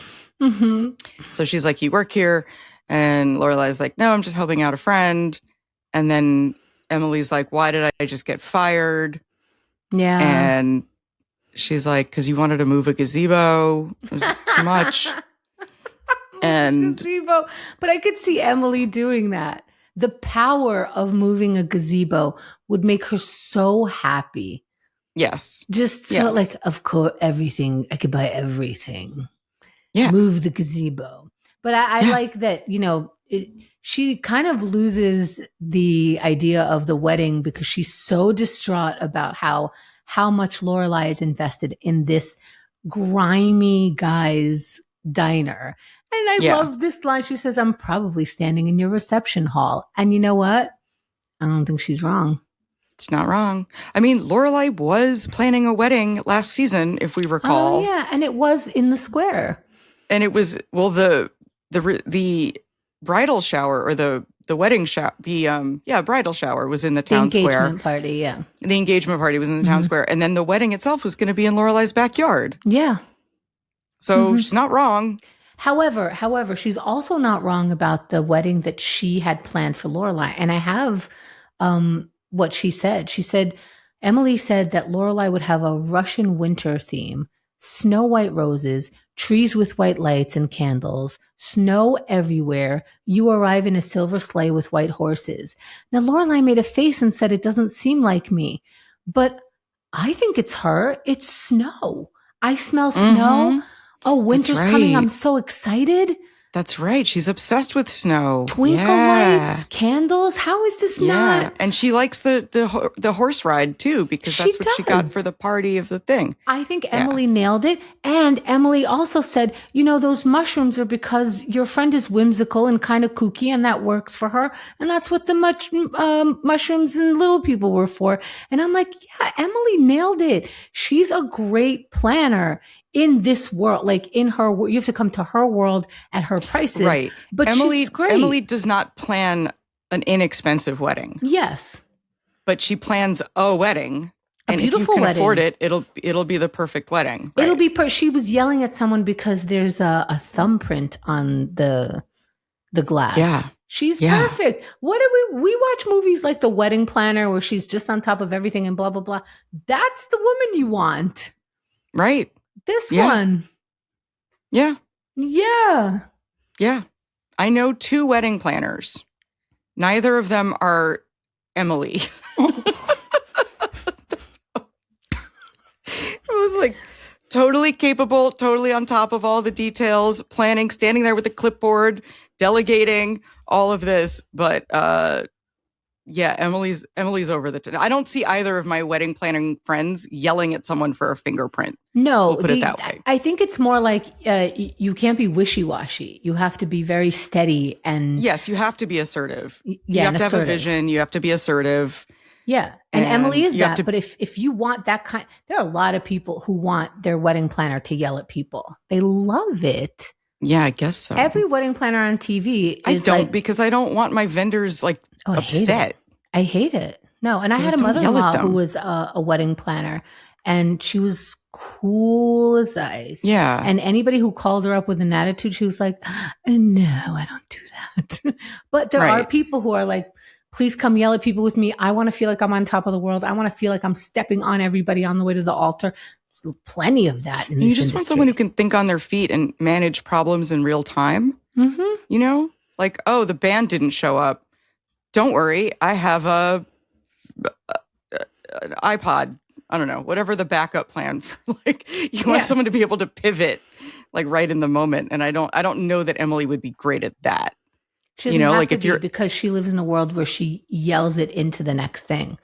Mm-hmm. So she's like, "You work here?" And Lorelai's like, "No, I'm just helping out a friend." And then Emily's like, "Why did I just get fired?" Yeah. And she's like, "Because you wanted to move a gazebo. It was too much." And gazebo. But I could see Emily doing that. The power of moving a gazebo would make her so happy. Yes. Just so like, of course, everything. I could buy everything. Yeah. Move the gazebo. But I like that, she kind of loses the idea of the wedding because she's so distraught about how much Lorelai is invested in this grimy guy's diner. And I love this line. She says, "I'm probably standing in your reception hall." And you know what? I don't think she's wrong. It's not wrong. I mean, Lorelai was planning a wedding last season, if we recall. Oh, yeah. And it was in the square. And it was, well, the bridal shower or the wedding shower, bridal shower was in the town square. The engagement party, yeah. The engagement party was in the town square. And then the wedding itself was going to be in Lorelai's backyard. Yeah. So she's not wrong. However, she's also not wrong about the wedding that she had planned for Lorelai. And I have what she said. She said, Emily said that Lorelai would have a Russian winter theme, snow white roses, trees with white lights and candles, snow everywhere. You arrive in a silver sleigh with white horses. Now, Lorelai made a face and said, "It doesn't seem like me." But I think it's her. It's snow. I smell snow. Oh, winter's coming. I'm so excited. That's right. She's obsessed with snow. Twinkle lights, candles. How is this not? And she likes the horse ride too, because that's what she got for the party of the thing. I think Emily nailed it. And Emily also said, those mushrooms are because your friend is whimsical and kind of kooky, and that works for her. And that's what the mushrooms and little people were for. And I'm like, yeah, Emily nailed it. She's a great planner. In this world, like in her, you have to come to her world at her prices. Right. But she's great. Emily does not plan an inexpensive wedding. Yes. But she plans a wedding. A beautiful wedding. If you can afford it, it'll be the perfect wedding. Right? It'll be, she was yelling at someone because there's a thumbprint on the glass. Yeah. She's perfect. What do we watch movies like The Wedding Planner where she's just on top of everything and blah, blah, blah. That's the woman you want. Right. This one. Yeah. Yeah. Yeah. I know 2 wedding planners. Neither of them are Emily. It was like totally capable, totally on top of all the details, planning, standing there with the clipboard, delegating all of this. But Emily's over the top. I don't see either of my wedding planning friends yelling at someone for a fingerprint. No, we'll put it that way. I think it's more like you can't be wishy-washy. You have to be very steady and yes, you have to be assertive. Yeah, you have to have a vision. You have to be assertive. Yeah, and Emily is that. But if you want that kind, there are a lot of people who want their wedding planner to yell at people. They love it. Yeah, I guess so. Every wedding planner on TV is because I don't want my vendors upset. I hate it. No, and I had a mother-in-law who was a wedding planner, and she was cool as ice. Yeah. And anybody who called her up with an attitude, she was like, no, I don't do that. But there are people who are like, please come yell at people with me. I want to feel like I'm on top of the world. I want to feel like I'm stepping on everybody on the way to the altar. There's plenty of that in this You just industry. want someone who can think on their feet and manage problems in real time. Mm-hmm. You know, like, oh, the band didn't show up. Don't worry. I have an iPod. I don't know, whatever the backup plan for, like, you want someone to be able to pivot like right in the moment. And I don't know that Emily would be great at that. She doesn't have to be, because she lives in a world where she yells it into the next thing.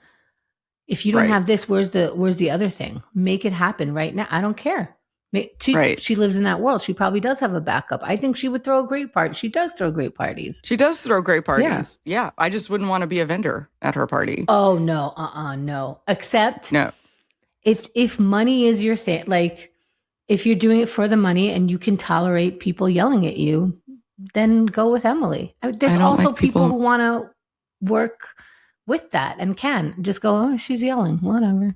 If you don't have this, where's the other thing? Make it happen right now. I don't care. She lives in that world. She probably does have a backup. I think she would throw a great party. She does throw great parties. She does throw great parties. Yeah. I just wouldn't want to be a vendor at her party. Oh, no. No. Except if money is your thing, like if you're doing it for the money and you can tolerate people yelling at you, then go with Emily. There's also like people who want to work with that and can just go, oh, she's yelling, whatever.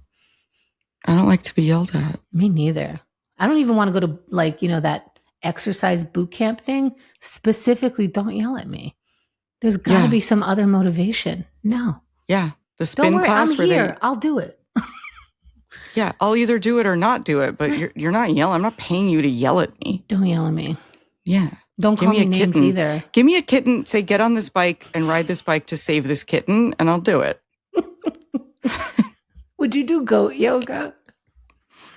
I don't like to be yelled at. Me neither. I don't even want to go to, like, that exercise boot camp thing. Specifically, don't yell at me. There's got to be some other motivation. No. Yeah. The spin class. I'm here. I'll do it. Yeah. I'll either do it or not do it, but you're not yelling. I'm not paying you to yell at me. Don't yell at me. Yeah. Don't call me names either. Give me a kitten. Say, get on this bike and ride this bike to save this kitten, and I'll do it. Would you do goat yoga?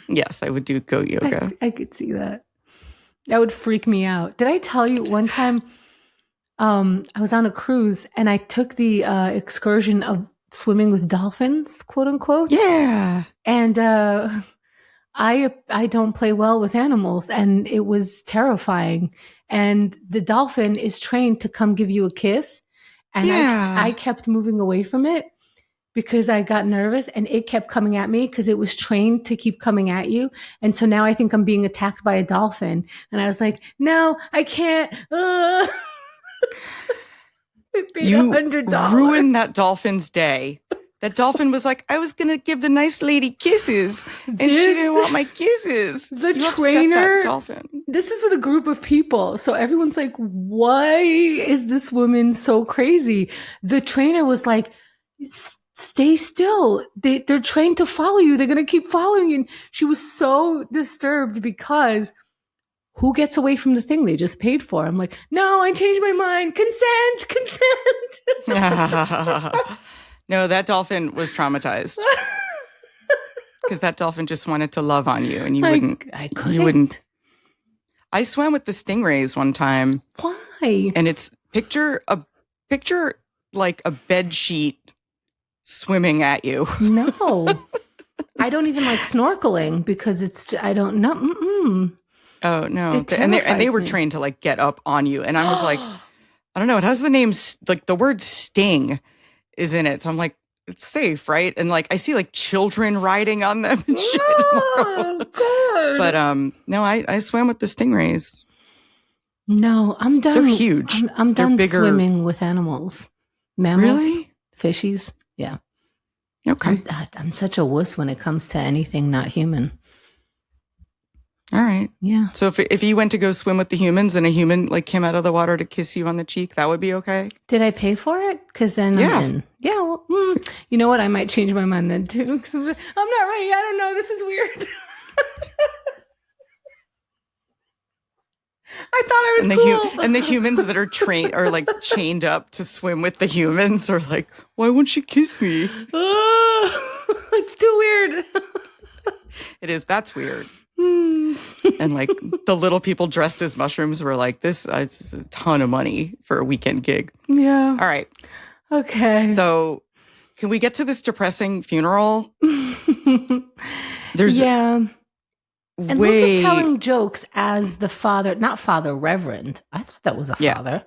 Yes, I would do goat yoga. I could see that. That would freak me out. Did I tell you one time I was on a cruise and I took the excursion of swimming with dolphins, quote unquote? Yeah. And I don't play well with animals, and it was terrifying. And the dolphin is trained to come give you a kiss. And I kept moving away from it because I got nervous, and it kept coming at me because it was trained to keep coming at you. And so now I think I'm being attacked by a dolphin. And I was like, no, I can't. It paid you $100. Ruined that dolphin's day. That dolphin was like, I was going to give the nice lady kisses, and she didn't want my kisses. The trainer, that dolphin. This is with a group of people. So everyone's like, why is this woman so crazy? The trainer was like, stay still. They're trained to follow you. They're going to keep following you. And she was so disturbed because who gets away from the thing they just paid for? I'm like, no, I changed my mind. Consent. No, that dolphin was traumatized. Because that dolphin just wanted to love on you, and you wouldn't. I couldn't. You wouldn't. I swam with the stingrays one time. Why? And it's picture like a bed sheet swimming at you. No, I don't even like snorkeling because I don't know. Oh no! And they were trained to like get up on you, and I was like, I don't know. It has the name like the word sting is in it, so I'm like, it's safe, right? And like I see like children riding on them and shit. Oh, God. But no, I swam with the stingrays. No, I'm done. They're huge. I'm done swimming with animals, mammals, really, fishies. Yeah. Okay. I'm such a wuss when it comes to anything not human. All right. Yeah. So if you went to go swim with the humans and a human like came out of the water to kiss you on the cheek, that would be okay? Did I pay for it? Because then I'm in. Yeah. Well, you know what? I might change my mind then too. I'm not ready. I don't know. This is weird. I thought I was cool. And the humans that are trained are like chained up to swim with the humans are like, why won't you kiss me? It's too weird. It is. That's weird. And like the little people dressed as mushrooms were like, this is a ton of money for a weekend gig. Yeah. All right. Okay. So can we get to this depressing funeral? There's and Luke is telling jokes as the father, not father, reverend. I thought that was a father.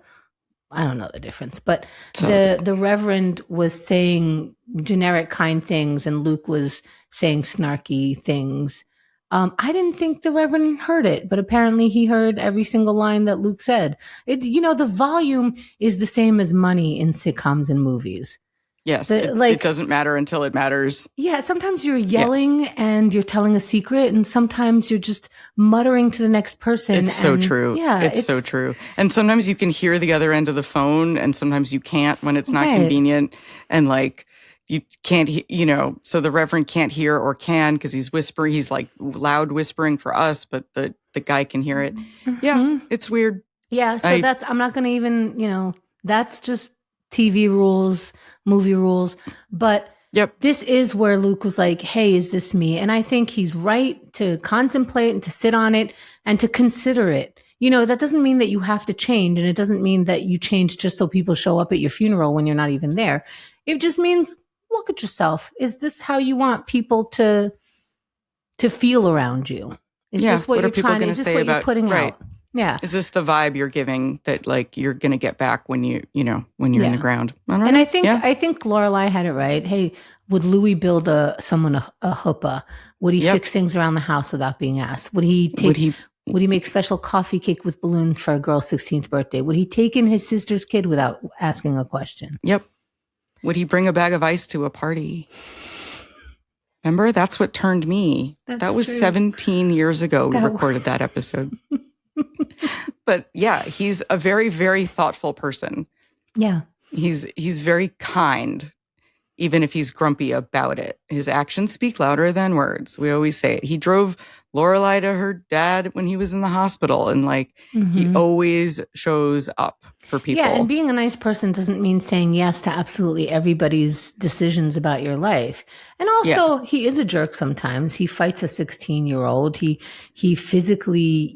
I don't know the difference, but the reverend was saying generic kind things and Luke was saying snarky things. I didn't think the Reverend heard it, but apparently he heard every single line that Luke said. The volume is the same as money in sitcoms and movies. Yes, it doesn't matter until it matters. Yeah, sometimes you're yelling and you're telling a secret, and sometimes you're just muttering to the next person. It's so true. Yeah, it's so true. And sometimes you can hear the other end of the phone, and sometimes you can't when it's not convenient. And like you can't, so the Reverend can't hear or can because he's whispering. He's like loud whispering for us, but the guy can hear it. Mm-hmm. Yeah, it's weird. Yeah, so I'm not going to even, that's just TV rules, movie rules. But this is where Luke was like, hey, is this me? And I think he's right to contemplate and to sit on it and to consider it. That doesn't mean that you have to change. And it doesn't mean that you change just so people show up at your funeral when you're not even there. It just means look at yourself. Is this how you want people to feel around you? Is this what you're trying to say? Is this what you're putting out? Yeah. Is this the vibe you're giving that like you're going to get back when you're in the ground? I think Lorelai had it right. Hey, would Louie build someone a chuppah? Would he fix things around the house without being asked? Would he make special coffee cake with balloons for a girl's 16th birthday? Would he take in his sister's kid without asking a question? Yep. Would he bring a bag of ice to a party? Remember, that's what turned me. That was true. 17 years ago. We recorded that episode. But yeah, he's a very, very thoughtful person. Yeah. He's very kind, even if he's grumpy about it. His actions speak louder than words. We always say it. He drove Lorelai to her dad when he was in the hospital, and he always shows up for people. Yeah, and being a nice person doesn't mean saying yes to absolutely everybody's decisions about your life. And also, he is a jerk sometimes. He fights a 16-year-old. He physically,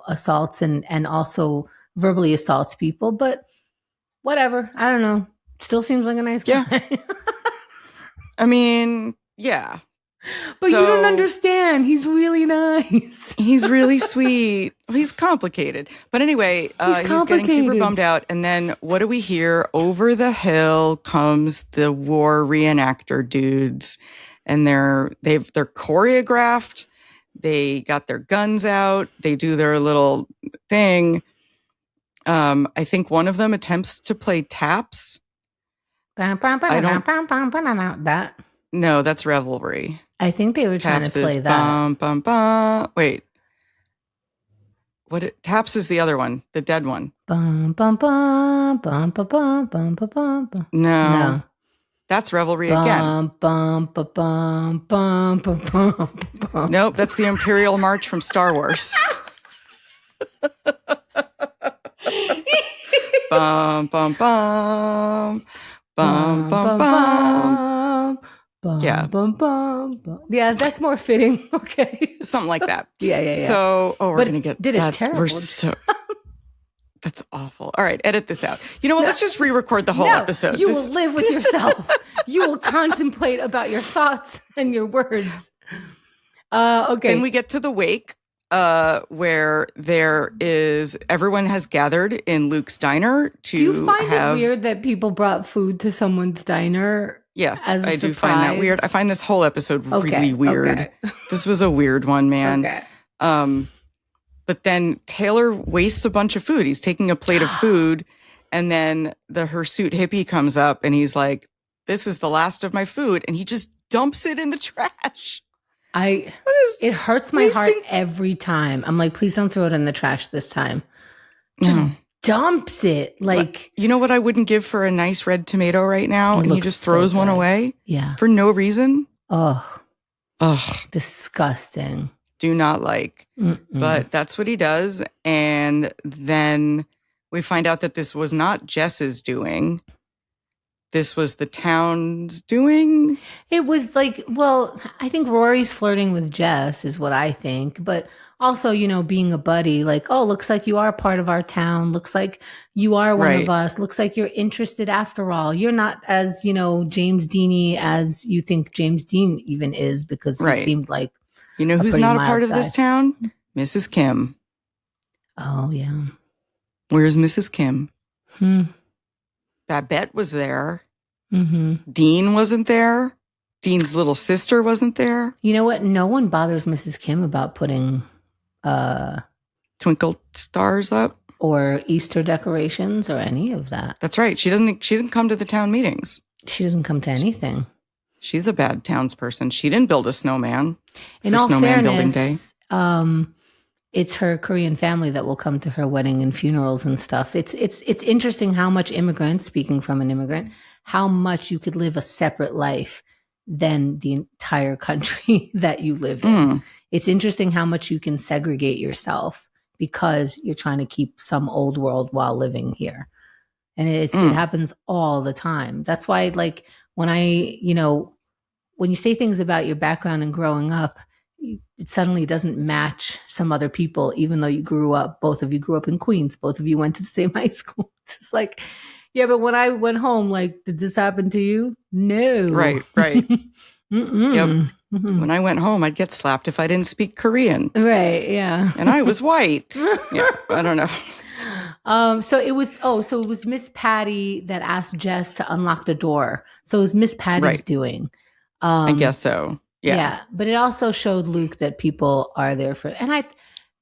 assaults and also verbally assaults people. But whatever, I don't know. Still seems like a nice guy. Yeah. I mean, yeah. But you don't understand. He's really nice. He's really sweet. He's complicated. But anyway, he's getting super bummed out. And then what do we hear? Over the hill comes the war reenactor dudes. And they're choreographed. They got their guns out. They do their little thing. I think one of them attempts to play taps. That. No, that's revelry. I think they were trying to play that. Bum, bum, bum. Wait. Taps is the other one, the dead one. Bum, bum, bum, bum, bum, bum, bum, bum, bum. No. That's revelry again. Bum, bum, bum, bum, bum, bum, bum. Nope, that's the Imperial March from Star Wars. Bum, bum, bum. Bum, bum, bum. Yeah. Yeah, that's more fitting. Okay. Something like that. Yeah. So, we're going to get did that. It terrible. We're so That's awful. All right, edit this out. You know what? Let's just re-record the whole episode. You will live with yourself. You will contemplate about your thoughts and your words. Okay. Then we get to the wake, where everyone has gathered in Luke's diner to. Do you find it weird that people brought food to someone's diner? Yes, I do find that weird. I find this whole episode really weird. Okay. This was a weird one, man. Okay. But then Taylor wastes a bunch of food. He's taking a plate of food, and then the hirsute hippie comes up, and he's like, "This is the last of my food," and he just dumps it in the trash. It hurts my heart every time. I'm like, please don't throw it in the trash this time. Just dumps it. Like, you know what I wouldn't give for a nice red tomato right now? And he just throws one away. Yeah. For no reason. Ugh. Disgusting. Do not like. But that's what he does. And then we find out that this was not Jess's doing. This was the town's doing. It was like, well, I think Rory's flirting with Jess is what I think. But also, being a buddy, like, oh, looks like you are part of our town. Looks like you are one of us. Looks like you're interested after all. You're not as, James Deany as you think James Dean even is, because he seemed like who's not a part of this town? Mrs. Kim. Oh, yeah. Where's Mrs. Kim? Babette was there. Mm-hmm. Dean wasn't there. Dean's little sister wasn't there. You know what? No one bothers Mrs. Kim about putting twinkle stars up or Easter decorations or any of that. That's right. She didn't come to the town meetings. She doesn't come to anything. She's a bad townsperson. She didn't build a snowman In for all snowman building day. fairness, it's her Korean family that will come to her wedding and funerals and stuff. It's interesting how much immigrants, speaking from an immigrant, how much you could live a separate life than the entire country that you live in. Mm. It's interesting how much you can segregate yourself because you're trying to keep some old world while living here. And it happens all the time. That's why, like, when when you say things about your background and growing up, it suddenly doesn't match some other people, even though both of you grew up in Queens, both of you went to the same high school. It's just like, yeah, but when I went home, like, did this happen to you? No. Right. Yep. When I went home, I'd get slapped if I didn't speak Korean. Right, yeah. And I was white. Yeah, I don't know. So it was Miss Patty that asked Jess to unlock the door. So it was Miss Patty's doing. I guess so. Yeah. But it also showed Luke that people are there for, and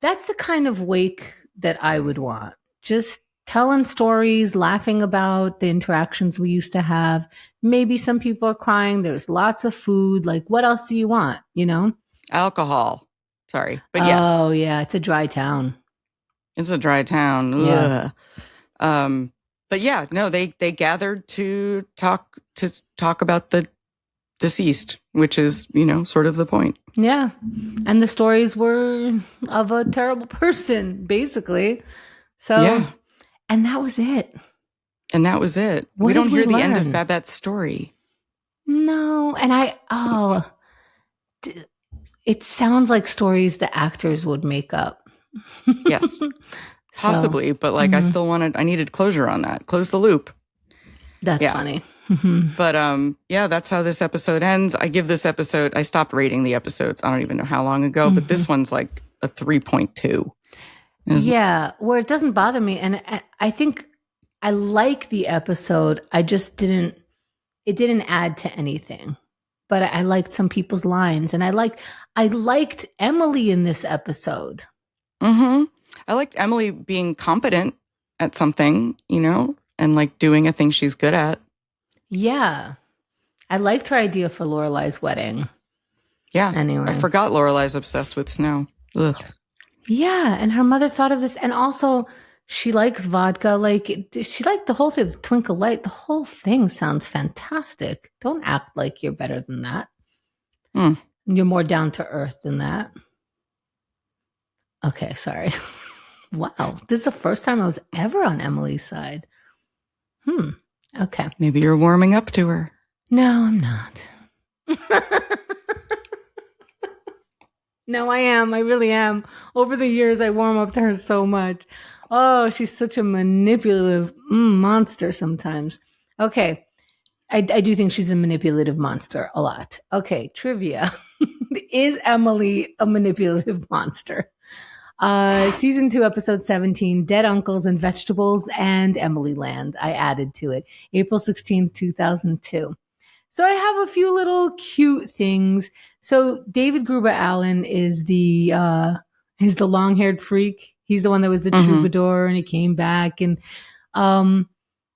that's the kind of wake that I would want. Just telling stories, laughing about the interactions we used to have. Maybe some people are crying. There's lots of food. Like, what else do you want? Alcohol. Sorry. But yes. Oh, yeah. It's a dry town. It's a dry town. Yeah. But yeah, no, they gathered to talk about the deceased, which is, sort of the point. Yeah. And the stories were of a terrible person, basically. So, yeah. And that was it. We don't hear the end of Babette's story. No. And it sounds like stories the actors would make up. Yes. Possibly. So, but I still I needed closure on that. Close the loop. That's funny. But that's how this episode ends. I stopped rating the episodes. I don't even know how long ago, but this one's like a 3.2. Yeah, where it doesn't bother me. And I think I like the episode. It didn't add to anything. But I liked some people's lines. And I liked Emily in this episode. Mm-hmm. I liked Emily being competent at something, and doing a thing she's good at. Yeah. I liked her idea for Lorelai's wedding. Yeah. Anyway. I forgot Lorelai's obsessed with snow. Ugh. Yeah. And her mother thought of this. And also, she likes vodka. She liked the whole thing, the Twinkle Light. The whole thing sounds fantastic. Don't act like you're better than that. You're more down to earth than that. Okay, sorry. Wow. This is the first time I was ever on Emily's side. Okay. Maybe you're warming up to her. No, I'm not. No, I am. I really am. Over the years, I warm up to her so much. Oh, she's such a manipulative monster sometimes. Okay. I do think she's a manipulative monster a lot. Okay, trivia. Is Emily a manipulative monster? Season 2, episode 17, Dead Uncles and Vegetables and Emily Land. I added to it. April 16th, 2002. So I have a few little cute things. So David Gruber Allen is the long-haired freak. He's the one that was the troubadour and he came back. And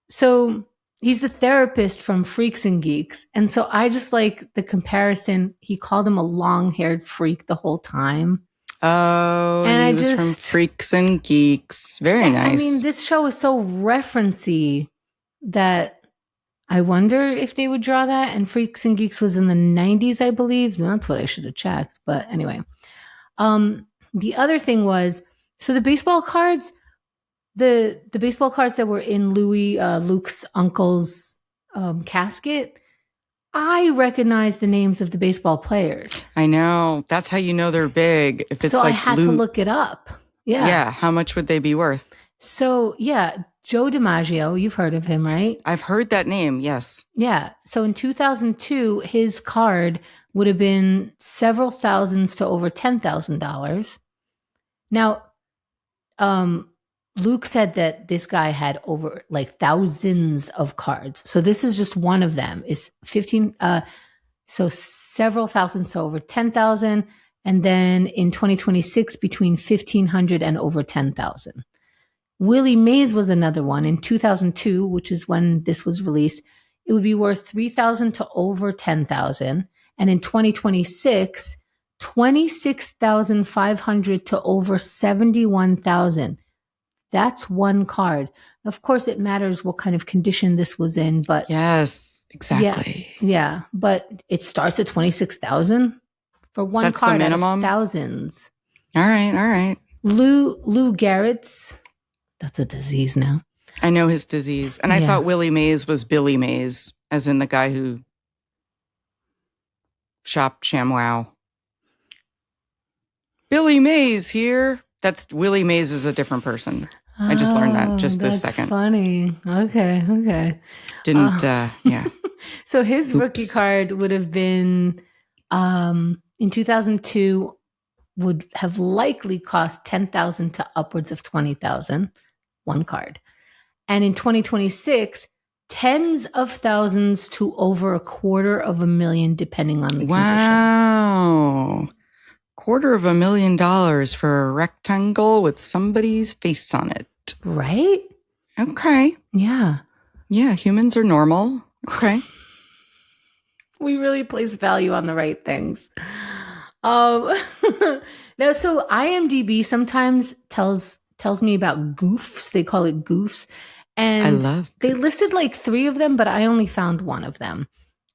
so he's the therapist from Freaks and Geeks. And so I just like the comparison. He called him a long-haired freak the whole time. Oh, and he was from Freaks and Geeks. Very nice. I mean, this show is so referencey that I wonder if they would draw that. And Freaks and Geeks was in the 90s, I believe. That's what I should have checked. But anyway, the other thing was, so the baseball cards, the baseball cards that were in Luke's uncle's casket, I recognize the names of the baseball players. I know. That's how you know they're big. If it's so I had to look it up. Yeah. Yeah. How much would they be worth? So, yeah, Joe DiMaggio, you've heard of him, right? I've heard that name, yes. Yeah. So in 2002, his card would have been several thousands to over $10,000. Now, Luke said that this guy had over thousands of cards. So this is just one of them. Is 15 so several thousands to over 10,000, and then in 2026 between 1,500 and over 10,000. Willie Mays was another one in 2002, which is when this was released. it would be worth 3,000 to over 10,000. And in 2026, 26,500 to over 71,000. That's one card. Of course, it matters what kind of condition this was in, but yes, exactly. Yeah, but it starts at 26,000 for one That's card the minimum? out of thousands. All right. Lou Gehrig's, that's a disease now. I know his disease. And I thought Willie Mays was Billy Mays, as in the guy who shopped ShamWow. Billy Mays here. That's Willie Mays is a different person. I just learned that just this second. Funny. Okay. Didn't, yeah. So his rookie card would have been, in 2002, would have likely cost 10,000 to upwards of 20,000, one card. And in 2026, tens of thousands to over $250,000, depending on the condition. Wow. $250,000 for a rectangle with somebody's face on it. Right? Okay. Yeah. Yeah, humans are normal. Okay. We really place value on the right things. Now, so IMDb sometimes tells me about goofs. They call it goofs. And I love they goofs. listed like 3 of them, but I only found one of them.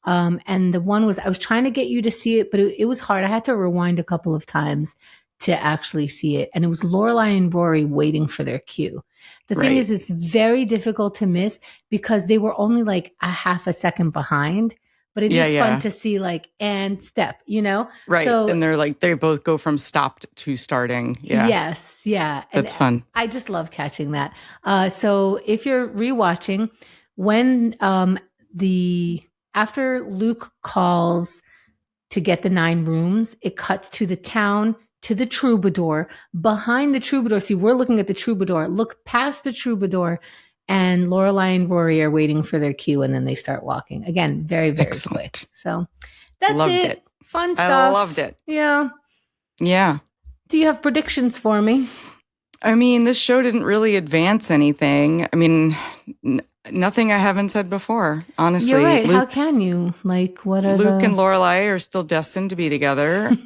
And the one was, I was trying to get you to see it, but it was hard. I had to rewind a couple of times to actually see it. And it was Lorelai and Rory waiting for their cue. The thing is, it's very difficult to miss because they were only like a half a second behind. But it is fun to see like, and step, you know? Right. So, and they're like, they both go from stopped to starting. Yeah. Yes. Yeah. That's fun. I just love catching that. So if you're rewatching, when after Luke calls to get the 9 rooms, it cuts to the town, to the troubadour. Behind the troubadour, see, we're looking at the troubadour. Look past the troubadour, and Lorelai and Rory are waiting for their cue, and then they start walking. Again, very, very quick. So that's it. Fun stuff. I loved it. Yeah. Yeah. Do you have predictions for me? I mean, this show didn't really advance anything. I mean, nothing I haven't said before, honestly. You're right. How can you? Like, what are Luke and Lorelai are still destined to be together.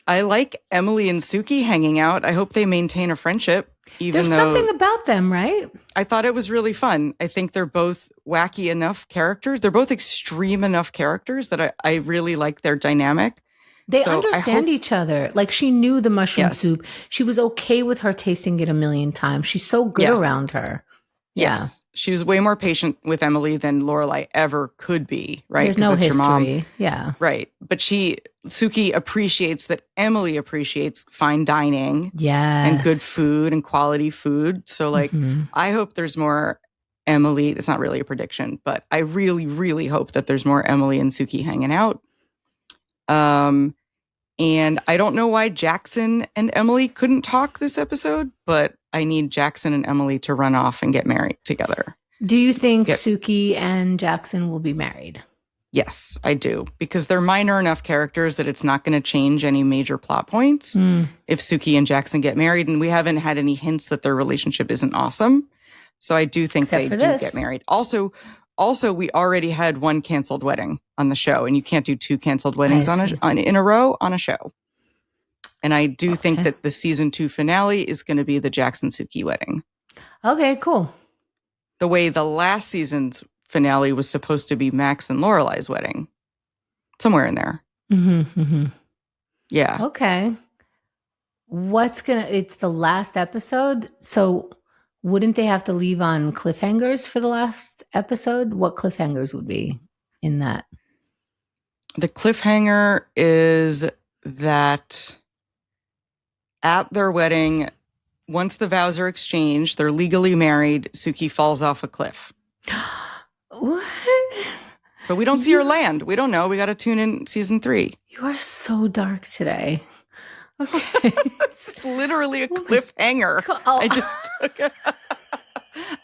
I like Emily and Sookie hanging out. I hope they maintain a friendship. There's something about them, right? I thought it was really fun. I think they're both wacky enough characters. They're both extreme enough characters that I really like their dynamic. They understand each other. Like, she knew the mushroom soup. She was okay with her tasting it a million times. She's so good around her. Yes. She was way more patient with Emily than Lorelai ever could be, right? There's no history. Yeah. Right. But Sookie appreciates that Emily appreciates fine dining. And good food and quality food. So, like, I hope there's more Emily. It's not really a prediction, but I really, really hope that there's more Emily and Sookie hanging out. And I don't know why Jackson and Emily couldn't talk this episode, but I need Jackson and Emily to run off and get married together. Do you think Sookie and Jackson will be married? Yes, I do. Because they're minor enough characters that it's not going to change any major plot points if Sookie and Jackson get married. And we haven't had any hints that their relationship isn't awesome. So I do think they do get married. Also, we already had one canceled wedding on the show, and you can't do 2 canceled weddings in a row on a show. And I do think that the season 2 finale is going to be the Jackson Sookie wedding. Okay, cool. The way the last season's finale was supposed to be Max and Lorelai's wedding. Somewhere in there. Yeah. Okay. It's the last episode, so wouldn't they have to leave on cliffhangers for the last episode? What cliffhangers would be in that? The cliffhanger is that at their wedding, once the vows are exchanged, they're legally married, Sookie falls off a cliff. What? But we don't see her land. We don't know. We got to tune in season 3. You are so dark today. Okay. It's literally a cliffhanger. I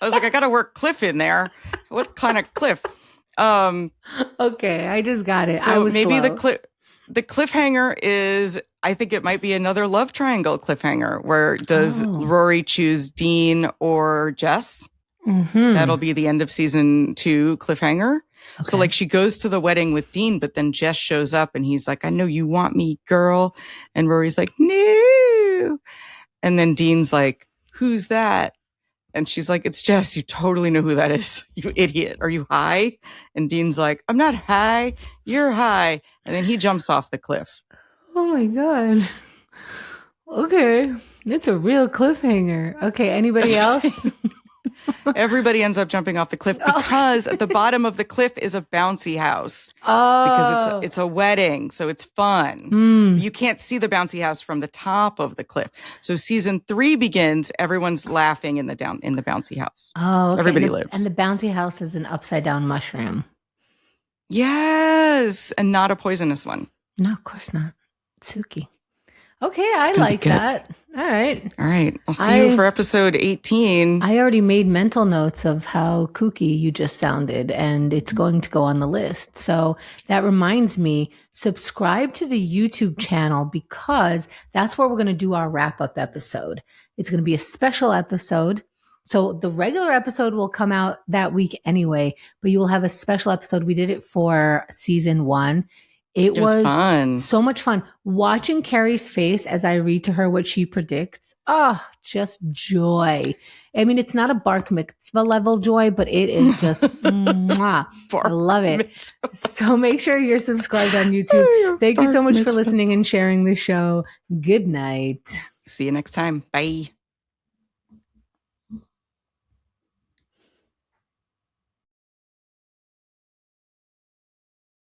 was like, I got to work cliff in there. What kind of cliff? Okay, I just got it. So maybe the cliffhanger is, I think it might be another love triangle cliffhanger where does Rory choose Dean or Jess? That'll be the end of season 2 cliffhanger. Okay. So like she goes to the wedding with Dean, but then Jess shows up and he's like, I know you want me, girl. And Rory's like, no. And then Dean's like, who's that? And she's like, it's Jess. You totally know who that is. You idiot. Are you high? And Dean's like, I'm not high. You're high. And then he jumps off the cliff. Oh my God. Okay. It's a real cliffhanger. Okay. Anybody else? Everybody ends up jumping off the cliff because at the bottom of the cliff is a bouncy house. Oh. Because it's a wedding, so it's fun. You can't see the bouncy house from the top of the cliff. So season 3 begins, everyone's laughing in the bouncy house. Oh, okay. Everybody lives. And the bouncy house is an upside down mushroom. Yes, and not a poisonous one. No, of course not. Sookie. Okay, I like that. All right. All right. I'll see you for episode 18. I already made mental notes of how kooky you just sounded, and it's going to go on the list. So that reminds me, subscribe to the YouTube channel because that's where we're going to do our wrap-up episode. It's going to be a special episode. So the regular episode will come out that week anyway, but you will have a special episode. We did it for season 1. It was fun. So much fun watching Carrie's face as I read to her what she predicts. Oh, just joy. I mean, it's not a bar mitzvah level joy, but it is just mwah. I love it. So make sure you're subscribed on YouTube. Thank you so much for listening and sharing the show. Good night. See you next time. Bye.